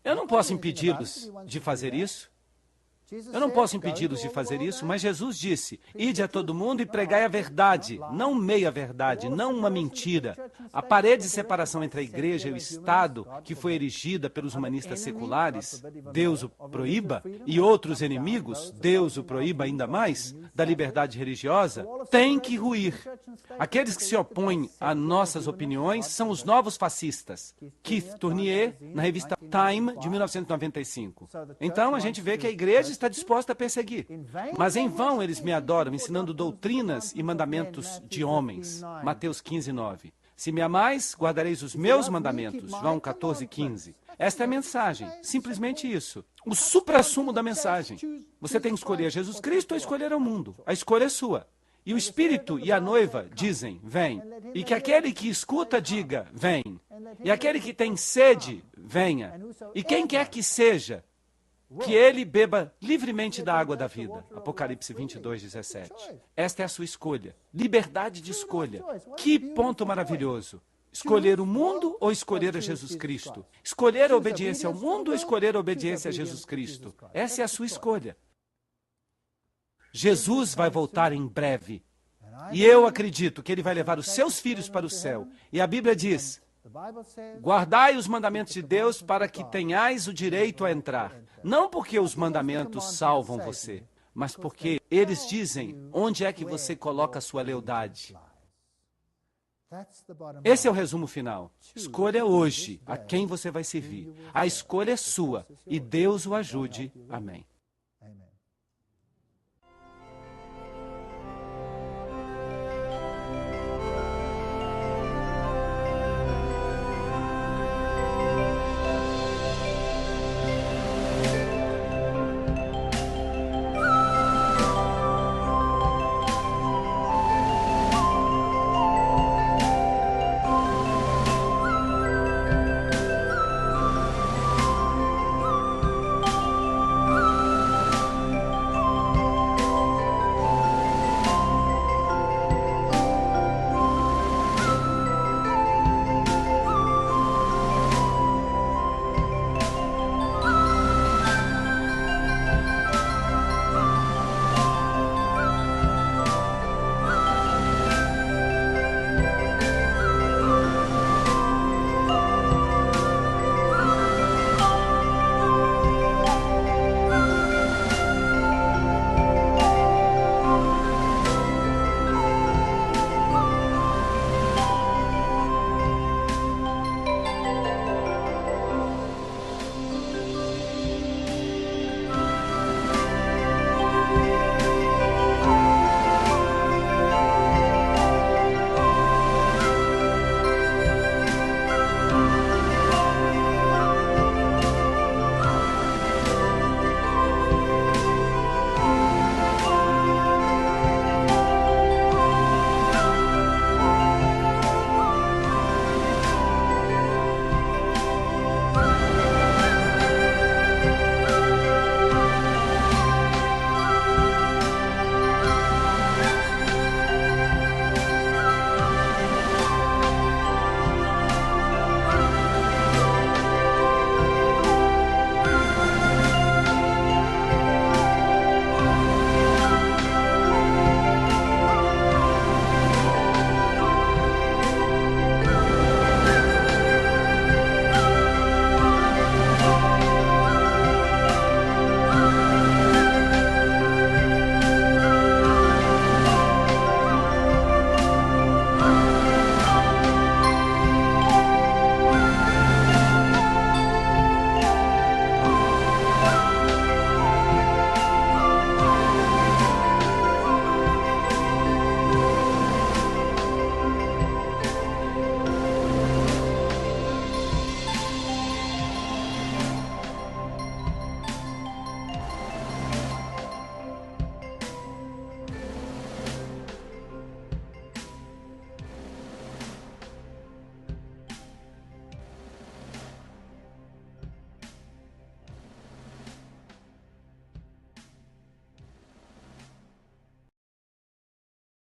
Eu não posso impedi-los de fazer isso. Eu não posso impedi-los de fazer isso, mas Jesus disse: ide a todo mundo e pregai a verdade, não meia verdade, não uma mentira. A parede de separação entre a igreja e o Estado, que foi erigida pelos humanistas seculares, Deus o proíba, e outros inimigos, Deus o proíba ainda mais, da liberdade religiosa, tem que ruir. Aqueles que se opõem a nossas opiniões são os novos fascistas. Keith Tournier, na revista Time, de 1995. Então, a gente vê que a igreja está disposta a perseguir. Mas em vão eles me adoram, ensinando doutrinas e mandamentos de homens. Mateus 15, 9. Se me amais, guardareis os meus mandamentos. João 14, 15. Esta é a mensagem, simplesmente isso. O suprassumo da mensagem. Você tem que escolher Jesus Cristo ou escolher o mundo. A escolha é sua. E o Espírito e a noiva dizem, vem. E que aquele que escuta diga, vem. E aquele que tem sede, venha. E quem quer que seja, que ele beba livremente da água da vida. Apocalipse 22, 17. Esta é a sua escolha. Liberdade de escolha. Que ponto maravilhoso. Escolher o mundo ou escolher a Jesus Cristo? Escolher a obediência ao mundo ou escolher a obediência a Jesus Cristo? Essa é a sua escolha. Jesus vai voltar em breve. E eu acredito que ele vai levar os seus filhos para o céu. E a Bíblia diz: guardai os mandamentos de Deus para que tenhais o direito a entrar. Não porque os mandamentos salvam você, mas porque eles dizem onde é que você coloca a sua lealdade. Esse é o resumo final. Escolha hoje a quem você vai servir. A escolha é sua e Deus o ajude. Amém.